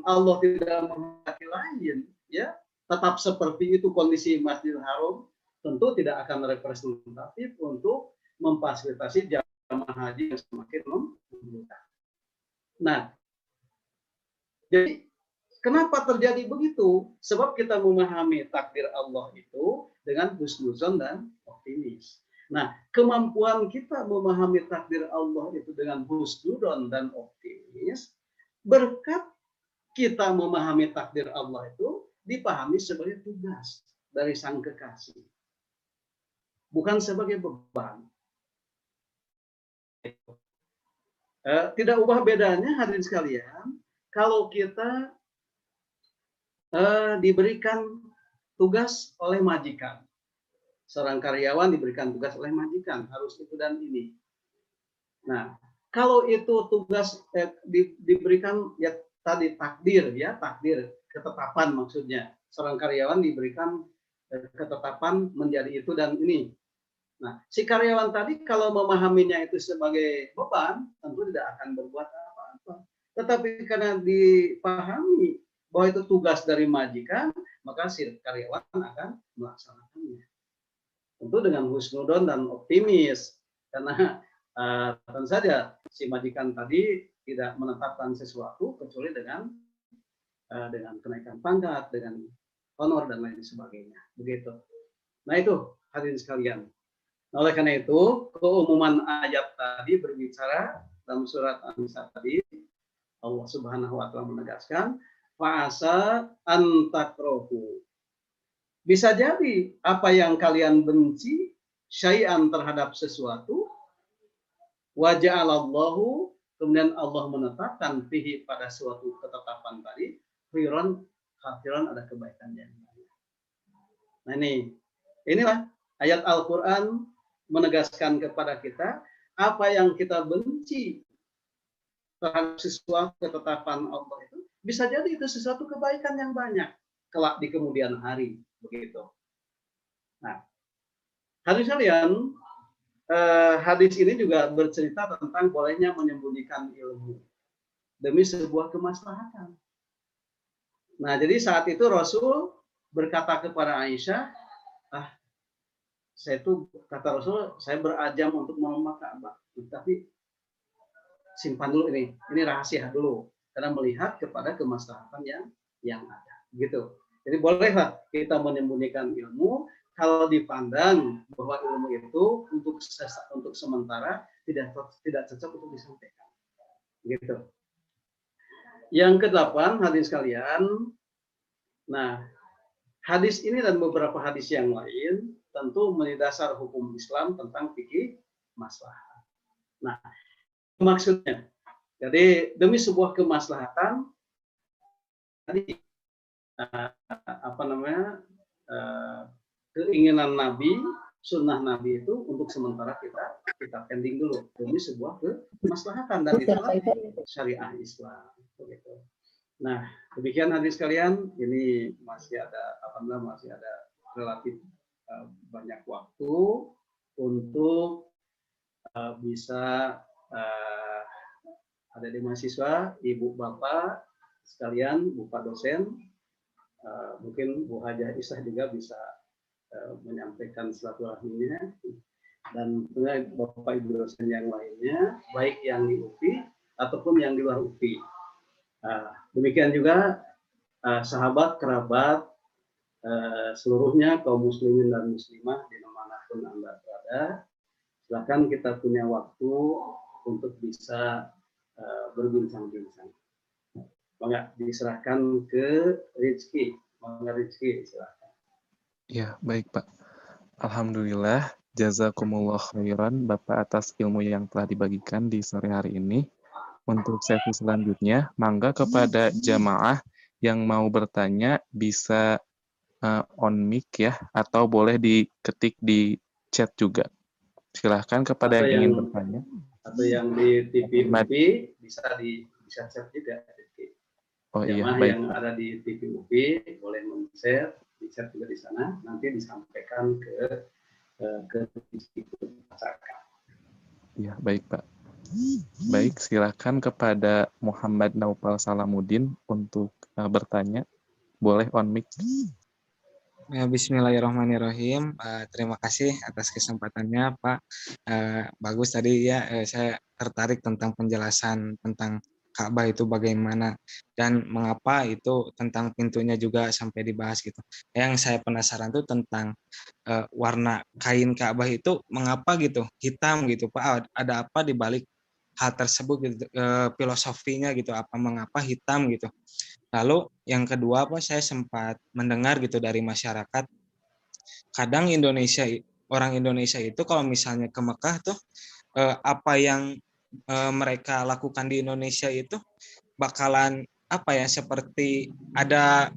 Allah tidak menghendaki lain, ya, tetap seperti itu kondisi Masjidil Haram, tentu tidak akan representatif untuk memfasilitasi jamaah haji yang semakin membutuhkan. Nah, jadi kenapa terjadi begitu? Sebab kita memahami takdir Allah itu dengan husnuzon dan optimis. Nah, kemampuan kita memahami takdir Allah itu dengan husnuzon dan optimis, berkat kita memahami takdir Allah itu dipahami sebagai tugas dari Sang Kekasih, bukan sebagai beban. Tidak ubah bedanya, hadirin sekalian, kalau kita diberikan tugas oleh majikan. Seorang karyawan diberikan tugas oleh majikan, harus itu dan ini. Nah, kalau itu tugas diberikan, ya tadi takdir, ya, takdir, ketetapan maksudnya. Seorang karyawan diberikan ketetapan menjadi itu dan ini. Nah, si karyawan tadi kalau memahaminya itu sebagai beban, tentu tidak akan berbuat apa-apa. Tetapi karena dipahami bahwa itu tugas dari majikan, maka si karyawan akan melaksanakannya. Tentu dengan husnudon dan optimis, karena tentu saja si majikan tadi tidak menetapkan sesuatu kecuali dengan kenaikan pangkat, dengan honor dan lain sebagainya. Begitu. Nah itu hadirin sekalian. Nah, oleh karena itu, keumuman ayat tadi berbicara dalam surat An-Nisa tadi, Allah Subhanahu wa Ta'ala menegaskan, fa'asa antakrohu. Bisa jadi apa yang kalian benci syai'an terhadap sesuatu, wa ja'alallahu, kemudian Allah menetapkan fihi pada suatu ketetapan tadi, khairan khairan, ada kebaikan yang banyak. Nah inilah ayat Al-Qur'an menegaskan kepada kita apa yang kita benci terhadap sesuatu ketetapan Allah itu bisa jadi itu sesuatu kebaikan yang banyak kelak di kemudian hari, begitu. Nah, hadis kalian, hadis ini juga bercerita tentang bolehnya menyembunyikan ilmu demi sebuah kemaslahatan. Nah, jadi saat itu Rasul berkata kepada Aisyah, saya itu kata Rasul, saya berajam untuk merombak Ka'bah, tapi simpan dulu ini rahasia dulu, karena melihat kepada kemaslahatan yang ada, gitu. Jadi bolehlah kita menyembunyikan ilmu kalau dipandang bahwa ilmu itu untuk sementara tidak cocok untuk disampaikan, gitu. Yang ke-8 hadis kalian. Nah, hadis ini dan beberapa hadis yang lain tentu mendasar hukum Islam tentang fikih maslahat. Nah, maksudnya, jadi demi sebuah kemaslahatan, tadi keinginan Nabi, sunnah Nabi itu untuk sementara kita pending dulu demi sebuah kemaslahatan, dan itulah syariah Islam. Begitu. Nah, demikian hadis kalian. Ini masih ada relatif banyak waktu untuk bisa ada di mahasiswa, ibu bapak sekalian, bapak dosen, mungkin Bu Hajah Isah juga bisa menyampaikan silaturahminya, dan bapak ibu dosen yang lainnya, baik yang di UPI ataupun yang di luar UPI. Demikian juga sahabat, kerabat, seluruhnya kaum muslimin dan muslimah dimanapun Anda berada, silakan kita punya waktu untuk bisa berbincang-bincang. Maka diserahkan ke Rizky. Maka Rizky, silakan. Ya, baik Pak. Alhamdulillah, jazakumullah khairan Bapak atas ilmu yang telah dibagikan di sore hari ini. Untuk sesi selanjutnya, mangga kepada jamaah yang mau bertanya bisa on mic ya, atau boleh diketik di chat juga. Silahkan kepada yang ingin bertanya. Atau yang di TV UPI bisa chat juga. Oh iya, jamaah baik. Yang ada di TV UPI boleh men-share, di chat juga di sana, nanti disampaikan ke masyarakat. Iya, baik Pak. Baik, silakan kepada Muhammad Naufal Salamuddin untuk bertanya. Boleh on mic. Bismillahirrahmanirrahim. Terima kasih atas kesempatannya, Pak. Bagus tadi ya, saya tertarik tentang penjelasan tentang Ka'bah itu bagaimana dan mengapa itu, tentang pintunya juga sampai dibahas gitu. Yang saya penasaran tuh tentang warna kain Ka'bah itu mengapa gitu hitam gitu, Pak. Ada apa di balik hal tersebut gitu, filosofinya gitu, apa mengapa hitam gitu. Lalu yang kedua, Pak, saya sempat mendengar gitu dari masyarakat, kadang orang Indonesia itu kalau misalnya ke Mekah tuh apa yang mereka lakukan di Indonesia itu bakalan apa ya, seperti ada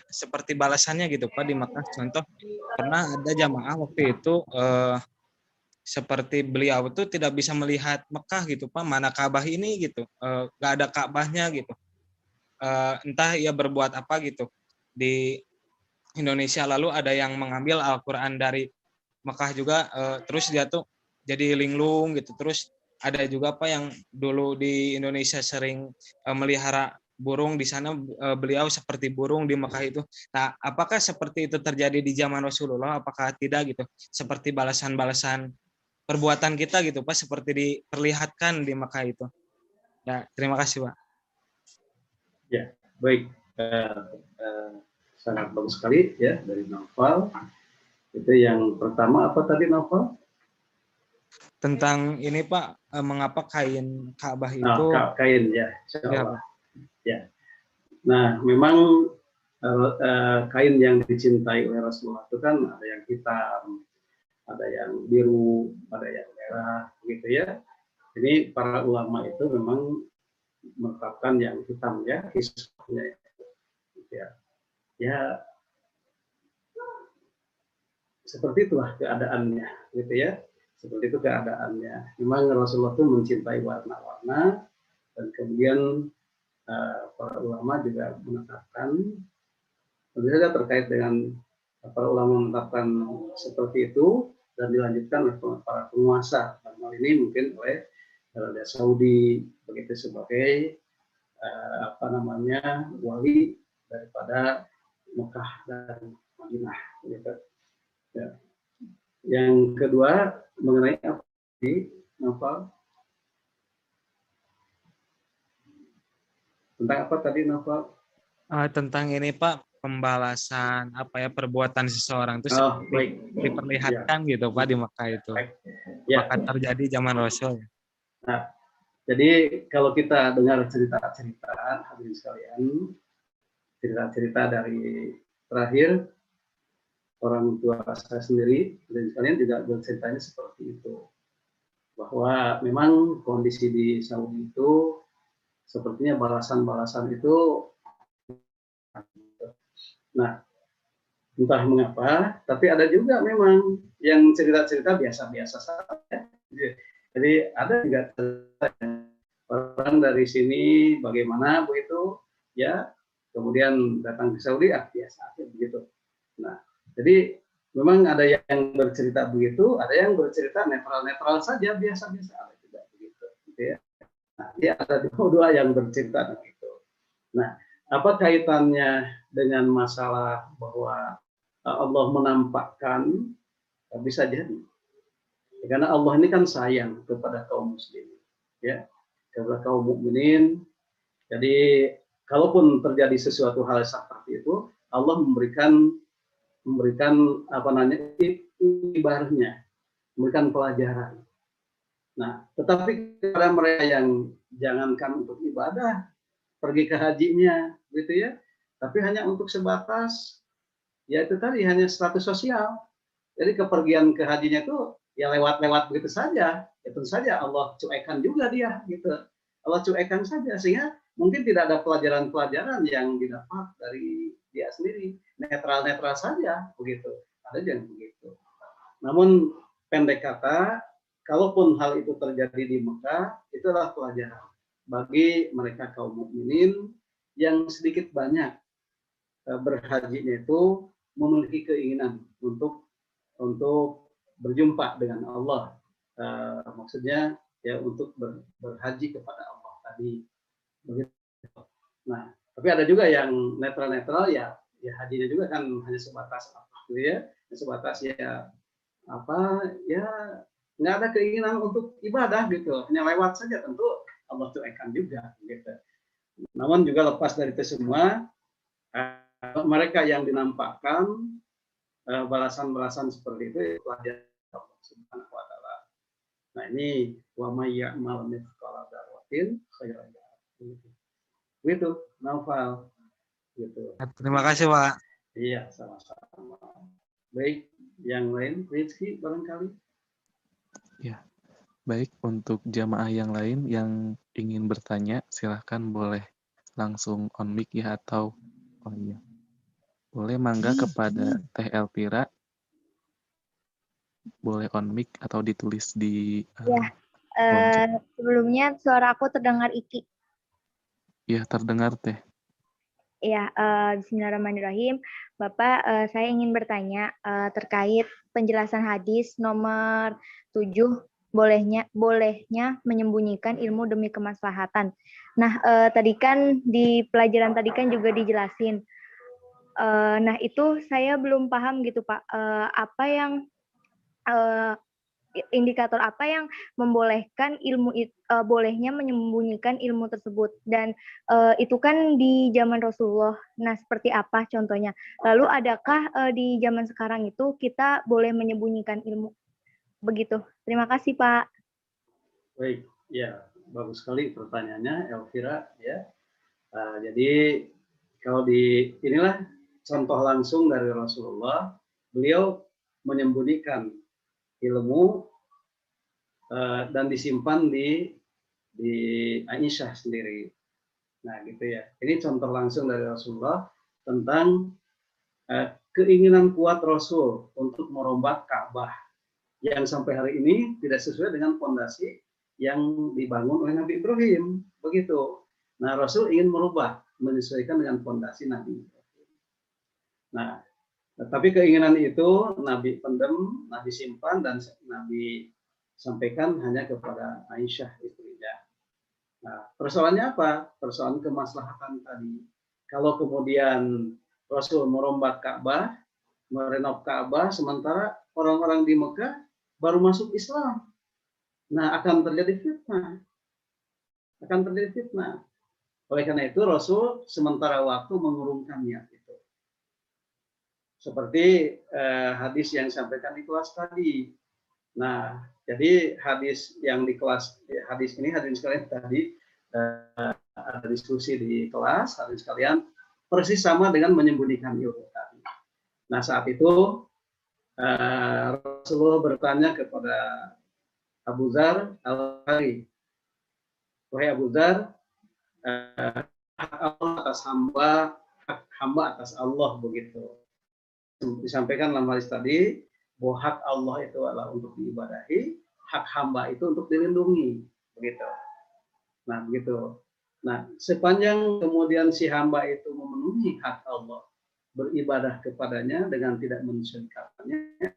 seperti balasannya gitu, Pak, di Mekah. Contoh, pernah ada jamaah waktu itu seperti beliau itu tidak bisa melihat Mekah gitu, Pak, mana Ka'bah ini gitu, nggak ada Ka'bahnya gitu. Entah ia berbuat apa gitu di Indonesia. Lalu ada yang mengambil Al-Quran dari Mekah juga, terus dia tuh jadi linglung gitu. Terus ada juga apa yang dulu di Indonesia sering melihara burung, di sana beliau seperti burung di Mekah itu. Nah, apakah seperti itu terjadi di zaman Rasulullah? Apakah tidak gitu? Seperti balasan-balasan perbuatan kita gitu, Pak, seperti diperlihatkan di Mekah itu. Ya, terima kasih, Pak. Ya, baik. Sangat bagus sekali ya dari Naufal. Itu yang pertama. Apa tadi, Naufal? Tentang ini, Pak, mengapa kain Ka'bah itu kain ya, insyaallah. Ya. Nah, memang kain yang dicintai oleh Rasulullah itu kan ada yang hitam, ada yang biru, ada yang merah, gitu ya. Ini para ulama itu memang menetapkan yang hitam ya, hisapnya ya. Ya, seperti itulah keadaannya, gitu ya. Seperti itu keadaannya. Memang Rasulullah itu mencintai warna-warna, dan kemudian para ulama juga menetapkan, tentu saja terkait dengan para ulama menetapkan seperti itu dan dilanjutkan oleh para penguasa. Dalam hal ini mungkin oleh Arab Saudi begitu sebagai wali daripada Mekah dan Madinah. Gitu. Ya. Yang kedua mengenai apa di Novel? Tentang apa tadi Novel? Tentang ini Pak, pembalasan apa ya perbuatan seseorang itu Oh, baik. diperlihatkan gitu Pak di Mekah itu. Ya. Apakah terjadi zaman Rasul? Nah, jadi kalau kita dengar cerita-cerita hadirin sekalian, cerita-cerita dari terakhir orang tua saya sendiri dan sekalian juga berceritanya seperti itu, bahwa memang kondisi di Saudi itu sepertinya balasan-balasan itu, nah entah mengapa, tapi ada juga memang yang cerita-cerita biasa-biasa saja. Jadi ada juga orang dari sini bagaimana begitu, ya kemudian datang ke Saudi, biasa aja begitu. Nah, jadi memang ada yang bercerita begitu, ada yang bercerita netral-netral saja, biasa-biasa ada juga begitu. Gitu ya. Nah, dia ada dua yang bercerita begitu. Nah, apa kaitannya dengan masalah bahwa Allah menampakkan? Bisa jadi. Karena Allah ini kan sayang kepada kaum muslimin, ya, kepada kaum mukminin. Jadi, kalaupun terjadi sesuatu hal seperti itu, Allah memberikan ibaratnya, memberikan pelajaran. Nah, tetapi kepada mereka yang jangankan untuk ibadah, pergi ke hajinya, gitu ya, tapi hanya untuk sebatas, ya itu tadi hanya status sosial. Jadi kepergian ke hajinya itu ya lewat-lewat begitu saja. Ya tentu saja Allah cuekan juga dia, gitu. Allah cuekan saja sehingga mungkin tidak ada pelajaran-pelajaran yang didapat dari dia sendiri, netral-netral saja begitu. Ada yang begitu. Namun pendek kata, kalaupun hal itu terjadi di Mekah, itu adalah pelajaran bagi mereka kaum mukminin yang sedikit banyak berhajinya itu memiliki keinginan untuk berjumpa dengan Allah. Maksudnya ya untuk berhaji kepada Allah tadi. Begitu. Nah, tapi ada juga yang netral-netral, ya hajinya juga kan hanya sebatas apa gitu ya, sebatas ya apa ya, nggak ada keinginan untuk ibadah gitu, hanya lewat saja, tentu Allah cuekan juga gitu. Namun juga lepas dari itu semua, mereka yang dinampakkan balasan-balasan seperti itu pelajaran Allah Subhanahu wa taala. Nah, ini wa may ya'mal mithqala dzarratin khairan yarah. Gitu, Naufal. Gitu. Terima kasih Pak. Iya, sama-sama. Baik, yang lain, Rizky barangkali. Ya, baik, untuk jamaah yang lain yang ingin bertanya, silahkan boleh langsung on mic ya, atau boleh mangga kepada Teh Elvira, boleh on mic atau ditulis di sebelumnya suara aku terdengar Iki. Ya, terdengar Teh. Ya, bismillahirrahmanirrahim. Bapak, saya ingin bertanya terkait penjelasan hadis nomor 7, bolehnya menyembunyikan ilmu demi kemaslahatan. Nah, tadi kan di pelajaran tadi kan juga dijelasin. Nah, itu saya belum paham gitu, Pak. Apa yang indikator apa yang membolehkan bolehnya menyembunyikan ilmu tersebut, dan itu kan di zaman Rasulullah. Nah, seperti apa contohnya? Lalu adakah di zaman sekarang itu kita boleh menyembunyikan ilmu? Begitu. Terima kasih, Pak. Baik, ya, bagus sekali pertanyaannya Elvira ya. Jadi kalau inilah contoh langsung dari Rasulullah, beliau menyembunyikan ilmu dan disimpan di Aisyah sendiri. Nah, gitu ya. Ini contoh langsung dari Rasulullah tentang keinginan kuat Rasul untuk merombak Ka'bah yang sampai hari ini tidak sesuai dengan fondasi yang dibangun oleh Nabi Ibrahim. Begitu. Nah, Rasul ingin merubah, menyesuaikan dengan fondasi Nabi. Nah, tapi keinginan itu Nabi pendem, Nabi simpan, dan Nabi sampaikan hanya kepada Aisyah istrinya. Nah, persoalannya apa? Persoalan kemaslahatan tadi. Kalau kemudian Rasul merombak Ka'bah, merenov Ka'bah, sementara orang-orang di Mekah baru masuk Islam. Nah, akan terjadi fitnah. Akan terjadi fitnah. Oleh karena itu, Rasul sementara waktu mengurungkan niat itu. Seperti hadis yang disampaikan di kelas tadi. Nah, jadi hadis yang di kelas, hadis ini hadirin sekalian tadi ada diskusi di kelas, hadirin sekalian, persis sama dengan menyembunyikan ilmu tadi. Nah, saat itu Rasulullah bertanya kepada Abu Dzar Al-Ghifari, wahai Abu Dzar, hak Allah atas hamba, hak hamba atas Allah, begitu. Disampaikan dalam hadis tadi bahwa hak Allah itu adalah untuk diibadahi, hak hamba itu untuk dilindungi, begitu. Nah, begitu. Nah, sepanjang kemudian si hamba itu memenuhi hak Allah, beribadah kepadanya dengan tidak mensyirikkannya,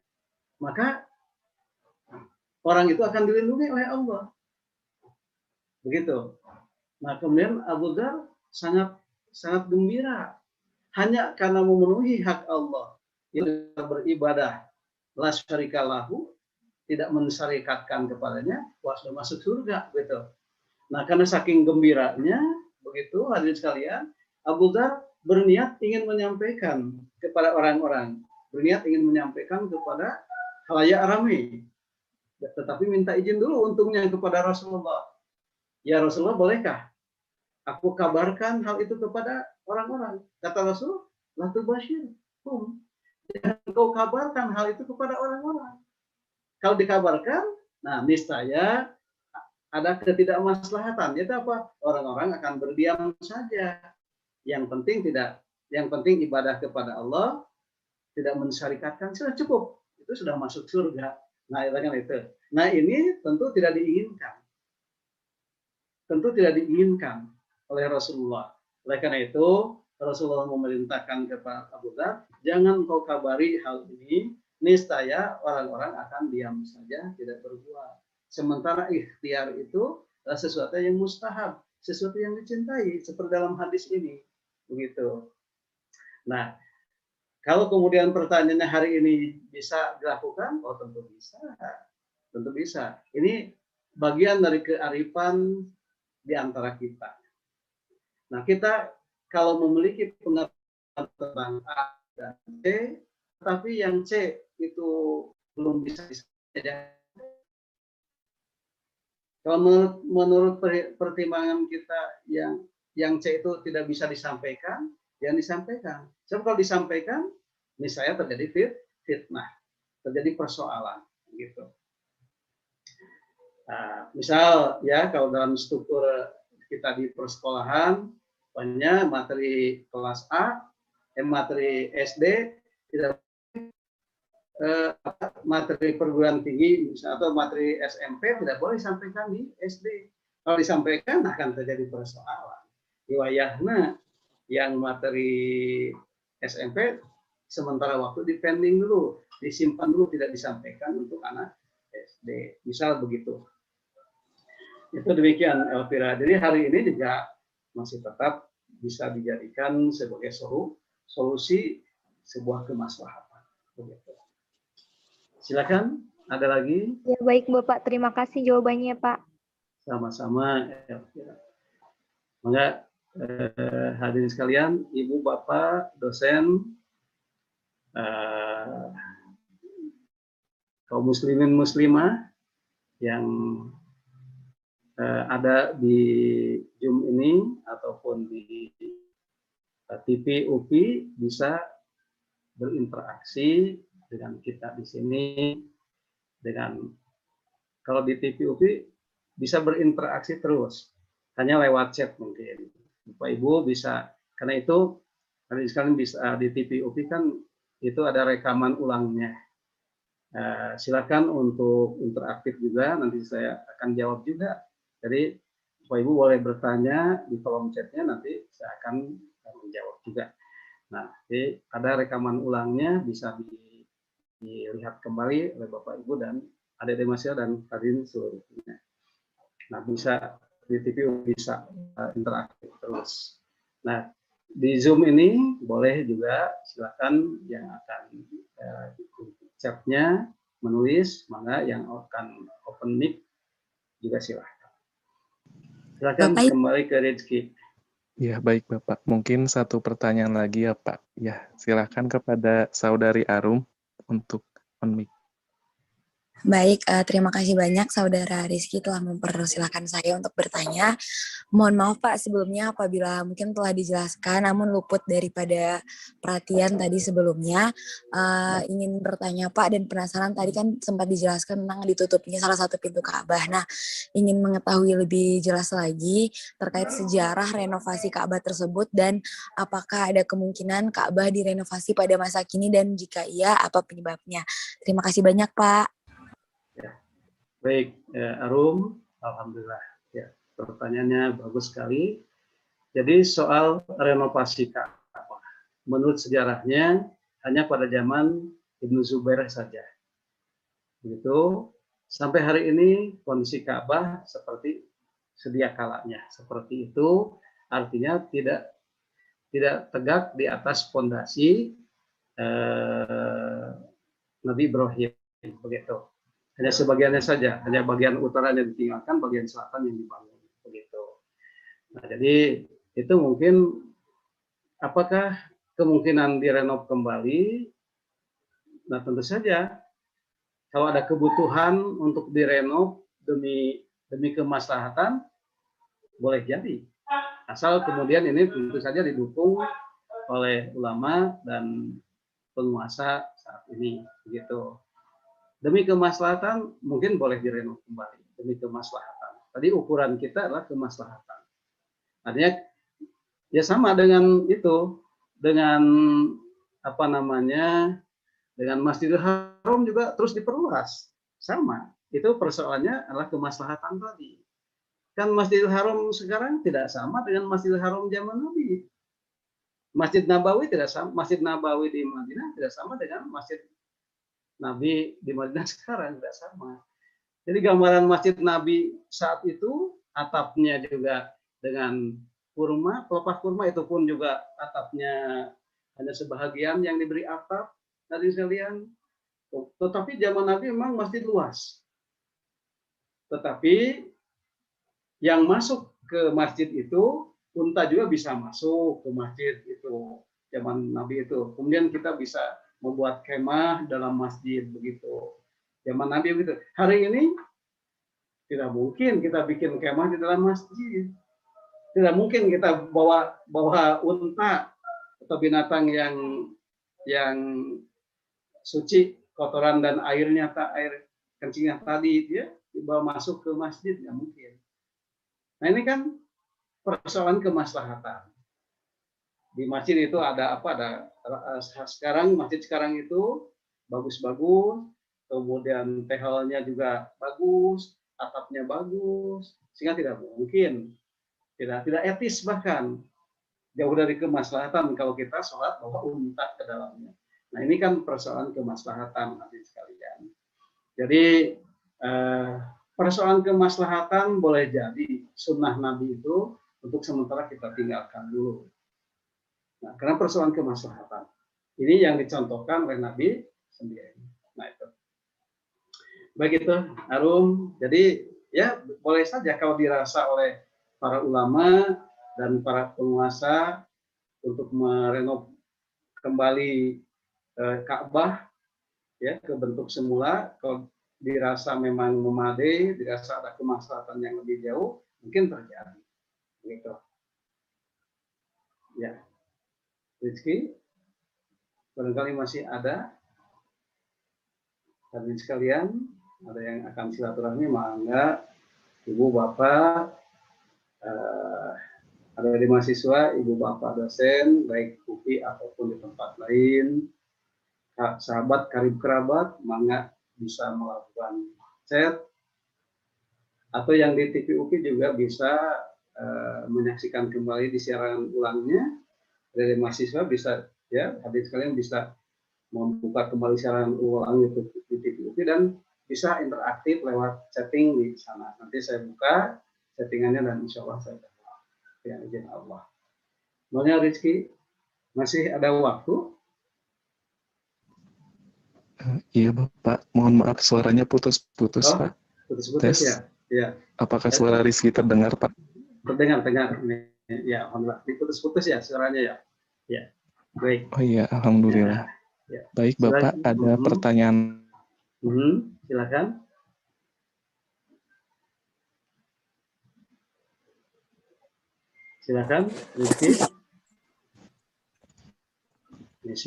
maka orang itu akan dilindungi oleh Allah. Begitu. Nah, kemudian Abu Dzar sangat gembira hanya karena memenuhi hak Allah, yang beribadah la syarika lahu, tidak mensyarikatkan kepadanya, wah sudah masuk surga, begitu. Nah, karena saking gembiranya, begitu hadirin sekalian, Abu Dzar berniat ingin menyampaikan kepada orang-orang, berniat ingin menyampaikan kepada khalayak ramai, tetapi minta izin dulu untungnya kepada Rasulullah. Ya Rasulullah, bolehkah aku kabarkan hal itu kepada orang-orang? Kata Rasul, la tubashir. Jangan kau kabarkan hal itu kepada orang-orang. Kalau dikabarkan, nah niscaya ada ketidakmaslahatan. Itu apa? Orang-orang akan berdiam saja. Yang penting ibadah kepada Allah, tidak mensyarikatkan, sudah cukup. Itu sudah masuk surga. Nah, itu. Nah, ini tentu tidak diinginkan. Tentu tidak diinginkan oleh Rasulullah. Oleh karena itu, Rasulullah memerintahkan kepada Abu Dzar, jangan kau kabari hal ini, niscaya orang-orang akan diam saja, tidak berbuat. Sementara ikhtiar itu adalah sesuatu yang mustahab, sesuatu yang dicintai, seperti dalam hadis ini. Begitu. Nah, kalau kemudian pertanyaannya hari ini bisa dilakukan, oh tentu bisa. Tentu bisa. Ini bagian dari kearifan di antara kita. Nah, kita kalau memiliki pengetahuan tentang A dan C, tapi yang C itu belum bisa disampaikan. Kalau menurut pertimbangan kita yang C itu tidak bisa disampaikan, yang disampaikan. Sebab kalau disampaikan, misalnya terjadi fitnah, terjadi persoalan, gitu. Nah, misal ya kalau dalam struktur kita di persekolahan, banyak materi kelas A, materi SD, tidak materi perguruan tinggi misalnya, atau materi SMP tidak boleh disampaikan di SD. Kalau disampaikan akan terjadi persoalan. Riwayahnya yang materi SMP sementara waktu dipending dulu, disimpan dulu, tidak disampaikan untuk anak SD. Misal begitu. Itu demikian Elvira. Jadi hari ini juga masih tetap bisa dijadikan sebagai solusi sebuah kemaslahatan. Begitu. Silakan, ada lagi? Ya, baik Bapak, terima kasih jawabannya Pak. Sama-sama Elvira. Maka hadirin sekalian, Ibu Bapak, dosen, kaum muslimin muslimah yang ada di Zoom ini ataupun di TV UPI bisa berinteraksi dengan kita di sini. Dengan kalau di TV UPI bisa berinteraksi terus, hanya lewat chat mungkin. Bapak Ibu bisa, karena itu hari sekalian bisa di TV UPI kan itu ada rekaman ulangnya. Silakan untuk interaktif juga, nanti saya akan jawab juga. Jadi Bapak Ibu boleh bertanya di kolom chatnya, nanti saya akan menjawab juga. Nah, jadi ada rekaman ulangnya bisa dilihat kembali oleh Bapak Ibu dan adik-adik mahasiswa dan hadirin seluruhnya. Nah, bisa di TV bisa interaktif terus. Nah, di Zoom ini boleh juga silakan yang akan chatnya menulis, maka yang akan open mic juga silakan. Silakan kembali ke Rizky. Ya, baik Bapak. Mungkin satu pertanyaan lagi ya Pak. Ya, silakan kepada Saudari Arum untuk on-mic. Baik, terima kasih banyak Saudara Rizky telah mempersilahkan saya untuk bertanya. Mohon maaf Pak sebelumnya apabila mungkin telah dijelaskan namun luput daripada perhatian tadi sebelumnya. Ingin bertanya Pak dan penasaran tadi kan sempat dijelaskan tentang ditutupnya salah satu pintu Ka'bah. Nah, ingin mengetahui lebih jelas lagi terkait sejarah renovasi Ka'bah tersebut dan apakah ada kemungkinan Ka'bah direnovasi pada masa kini dan jika iya apa penyebabnya. Terima kasih banyak Pak. Ya. Baik, Arum, alhamdulillah. Ya, pertanyaannya bagus sekali. Jadi soal renovasi Ka'bah, menurut sejarahnya hanya pada zaman Ibnu Zubair saja. Begitu, sampai hari ini kondisi Ka'bah seperti sedia kalanya. Seperti itu, artinya tidak tegak di atas fondasi Nabi Ibrahim, begitu. Hanya sebagiannya saja, hanya bagian utara yang ditinggalkan, bagian selatan yang dibangun, begitu. Nah, jadi itu mungkin apakah kemungkinan direnov kembali? Nah, tentu saja kalau ada kebutuhan untuk direnov demi kemaslahatan, boleh jadi. Asal kemudian ini tentu saja didukung oleh ulama dan penguasa saat ini, begitu. Demi kemaslahatan mungkin boleh direnov kembali demi kemaslahatan. Tadi ukuran kita adalah kemaslahatan. Artinya ya sama dengan itu, dengan apa namanya, dengan Masjidil Haram juga terus diperluas. Sama. Itu persoalannya adalah kemaslahatan tadi. Kan Masjidil Haram sekarang tidak sama dengan Masjidil Haram zaman Nabi. Masjid Nabawi tidak sama, Masjid Nabawi di Madinah tidak sama dengan Masjid Nabi di Madinah sekarang, tidak sama. Jadi gambaran Masjid Nabi saat itu atapnya juga dengan kurma, pelepah kurma, itu pun juga atapnya hanya sebahagian yang diberi atap dari sekalian. Tetapi zaman Nabi memang masjid luas. Tetapi yang masuk ke masjid itu, unta juga bisa masuk ke masjid itu zaman Nabi itu. Kemudian kita bisa membuat kemah dalam masjid, begitu. Zaman Nabi begitu. Hari ini tidak mungkin kita bikin kemah di dalam masjid. Tidak mungkin kita bawa unta atau binatang yang suci, kotoran dan airnya, air kencingnya tadi dia dibawa masuk ke masjid, nggak mungkin. Nah, ini kan persoalan kemaslahatan. Di masjid itu ada apa? Sekarang masjid sekarang itu bagus-bagus, kemudian tehelnya juga bagus, atapnya bagus, sehingga tidak mungkin, tidak etis bahkan, jauh dari kemaslahatan kalau kita sholat bawa unta ke dalamnya. Nah, ini kan persoalan kemaslahatan nanti sekalian. Jadi persoalan kemaslahatan boleh jadi sunnah Nabi itu untuk sementara kita tinggalkan dulu. Nah, karena persoalan kemaslahatan ini yang dicontohkan oleh Nabi sendiri. Nah, itu. Baik itu, Arum. Jadi ya boleh saja kalau dirasa oleh para ulama dan para penguasa untuk merenov kembali Ka'bah ya ke bentuk semula. Kalau dirasa memang memadai, dirasa ada kemaslahatan yang lebih jauh, mungkin terjadi. Begitu. Ya. Rizky, barangkali masih ada. Hadirin sekalian, ada yang akan silaturahmi, mangga, ibu bapak, ada di mahasiswa, ibu bapak dosen, baik UPI ataupun di tempat lain, sahabat karib kerabat, mangga bisa melakukan chat atau yang di TV UPI juga bisa menyaksikan kembali di siaran ulangnya. Dari mahasiswa bisa ya, hadirin sekalian bisa membuka kembali siaran ulang itu di TV UPI dan bisa interaktif lewat chatting di sana. Nanti saya buka settingannya dan insya Allah saya jawab. Ya, izin Allah. Maunya Rizky, masih ada waktu? Iya Bapak, mohon maaf suaranya putus-putus Oh, Pak. putus-putus ya? Ya. Apakah suara Rizky terdengar Pak? Terdengar. Ya, alhamdulillah. Diputus-putus ya suaranya ya? Ya, baik. Oh iya, Alhamdulillah. Ya. Baik Bapak, ada pertanyaan. Silakan. Silakan, Rizky.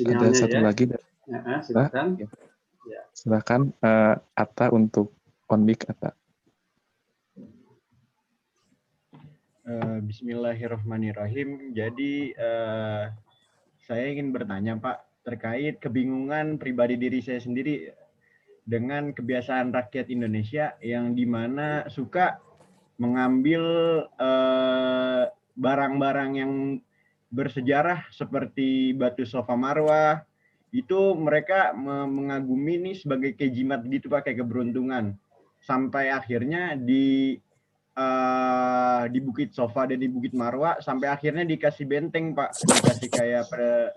Ada satu ya. lagi. Silakan. Ya. Silakan Atta untuk on-mic Atta. Bismillahirrahmanirrahim. Jadi saya ingin bertanya Pak terkait kebingungan pribadi diri saya sendiri dengan kebiasaan rakyat Indonesia yang dimana suka mengambil barang-barang yang bersejarah seperti batu Safa Marwah. Itu mereka mengagumi ini sebagai kejimat gitu Pak, kayak keberuntungan. Sampai akhirnya di Bukit Safa dan di Bukit Marwah sampai akhirnya dikasih benteng Pak,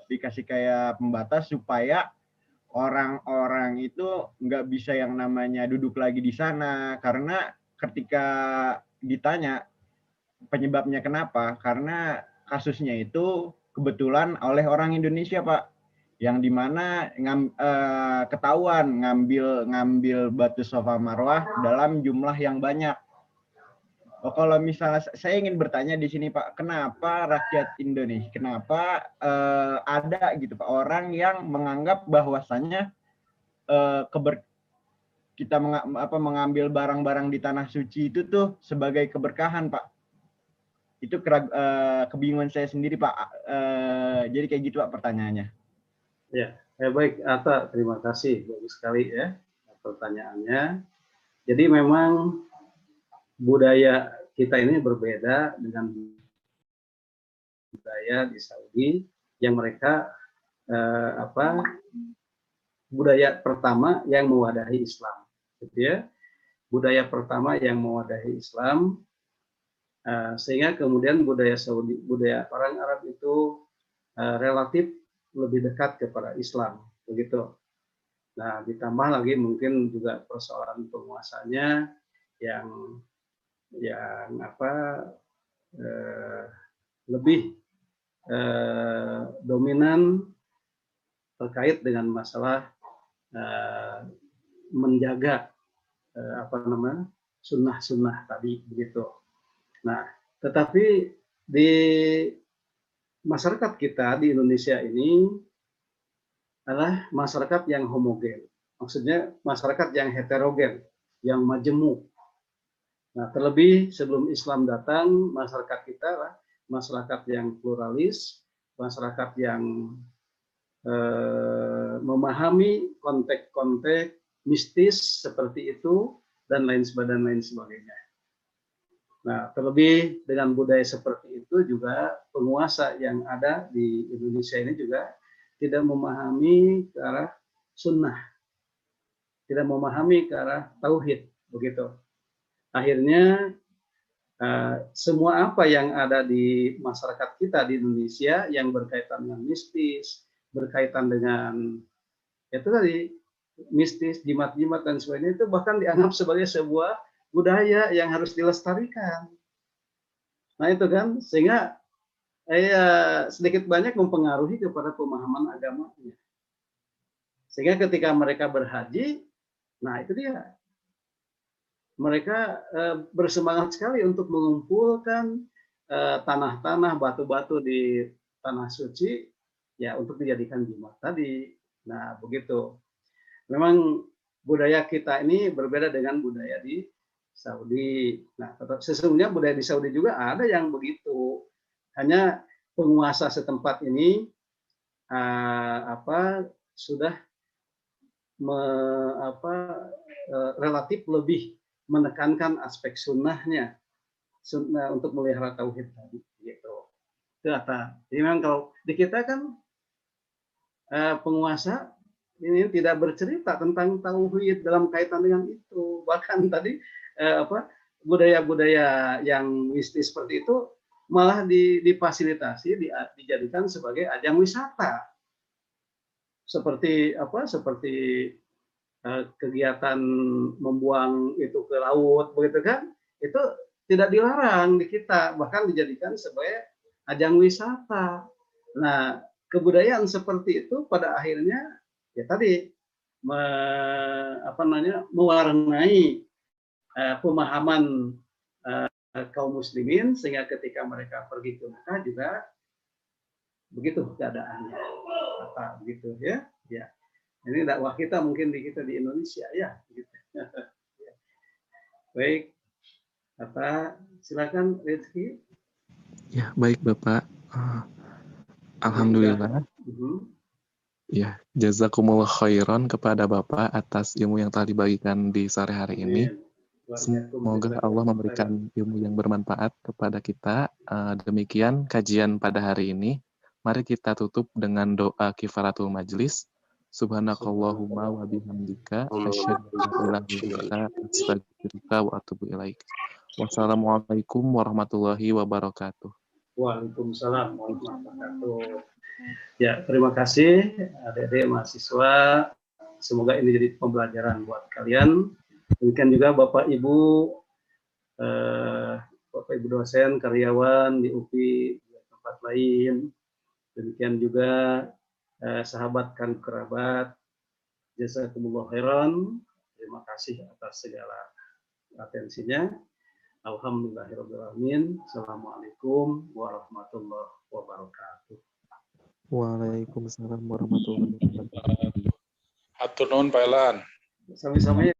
dikasih kayak pembatas supaya orang-orang itu nggak bisa yang namanya duduk lagi di sana, karena ketika ditanya penyebabnya kenapa, karena kasusnya itu kebetulan oleh orang Indonesia Pak, yang dimana ketahuan ngambil batu Safa Marwah dalam jumlah yang banyak. Oh, kalau misalnya saya ingin bertanya di sini Pak, kenapa rakyat Indonesia, kenapa ada gitu Pak orang yang menganggap bahwasannya kita mengambil barang-barang di tanah suci itu tuh sebagai keberkahan Pak? Itu kebingungan saya sendiri Pak. Jadi kayak gitu Pak pertanyaannya. Ya, baik Atta, terima kasih, bagus sekali ya pertanyaannya. Jadi memang budaya kita ini berbeda dengan budaya di Saudi yang mereka budaya pertama yang mewadahi Islam, gitu ya. Budaya pertama yang mewadahi Islam, sehingga kemudian budaya Saudi, budaya orang Arab itu relatif lebih dekat kepada Islam, begitu. Nah, ditambah lagi mungkin juga persoalan penguasanya yang lebih dominan terkait dengan masalah menjaga sunnah-sunnah tadi, begitu. Nah, tetapi di masyarakat kita di Indonesia ini adalah masyarakat yang homogen, maksudnya masyarakat yang heterogen, yang majemuk. Nah, terlebih sebelum Islam datang, masyarakat kita lah masyarakat yang pluralis, masyarakat yang memahami konteks-konteks mistis seperti itu dan lain sebagainya. Nah, terlebih dengan budaya seperti itu juga penguasa yang ada di Indonesia ini juga tidak memahami ke arah sunnah, tidak memahami ke arah tauhid, begitu. Akhirnya semua apa yang ada di masyarakat kita di Indonesia yang berkaitan dengan mistis, berkaitan dengan itu tadi mistis, jimat-jimat dan sebagainya, itu bahkan dianggap sebagai sebuah budaya yang harus dilestarikan. Nah itu kan, sehingga sedikit banyak mempengaruhi kepada pemahaman agamanya. Sehingga ketika mereka berhaji, nah itu dia, mereka bersemangat sekali untuk mengumpulkan tanah-tanah, batu-batu di tanah suci, ya untuk dijadikan jimat tadi. Nah begitu. Memang budaya kita ini berbeda dengan budaya di Saudi. Nah, sesungguhnya budaya di Saudi juga ada yang begitu. Hanya penguasa setempat ini sudah relatif lebih menekankan aspek sunnahnya, sunnah untuk melihara tauhid tadi, gitu. Itu kata. Jadi memang kalau di kita kan penguasa ini tidak bercerita tentang tauhid dalam kaitan dengan itu. Bahkan tadi budaya-budaya yang mistis seperti itu malah difasilitasi, dijadikan sebagai ajang wisata. Seperti kegiatan membuang itu ke laut, begitu kan? Itu tidak dilarang di kita, bahkan dijadikan sebagai ajang wisata. Nah, kebudayaan seperti itu pada akhirnya ya tadi mewarnai pemahaman kaum muslimin, sehingga ketika mereka pergi ke Mekah juga begitu keadaannya. Begitu ya. Ya. Ini dakwah kita mungkin di Indonesia ya. Gitu. Baik. Silakan Rizky. Ya, baik Bapak. Alhamdulillah. Ya, jazakumullah khairan kepada Bapak atas ilmu yang telah dibagikan di sore hari ini. Semoga Allah memberikan ilmu yang bermanfaat kepada kita. Demikian kajian pada hari ini. Mari kita tutup dengan doa kifaratul majlis. Subhanakallahumma wa bihamdika asyhadu an la ilaha illa anta astaghfiruka wa atubu ilaik. Wassalamualaikum warahmatullahi wabarakatuh. Waalaikumsalam warahmatullahi wabarakatuh. Ya, terima kasih adik-adik mahasiswa. Semoga ini jadi pembelajaran buat kalian. Demikian juga Bapak Ibu dosen, karyawan di UPI, di tempat lain. Demikian juga sahabat kan kerabat. Jazakumullah khairan. Terima kasih atas segala atensinya. Alhamdulillahirrahmanirrahim. Assalamualaikum warahmatullahi wabarakatuh. Waalaikumsalam warahmatullahi wabarakatuh. Hatur nuhun Pak Elan. Sami-sami.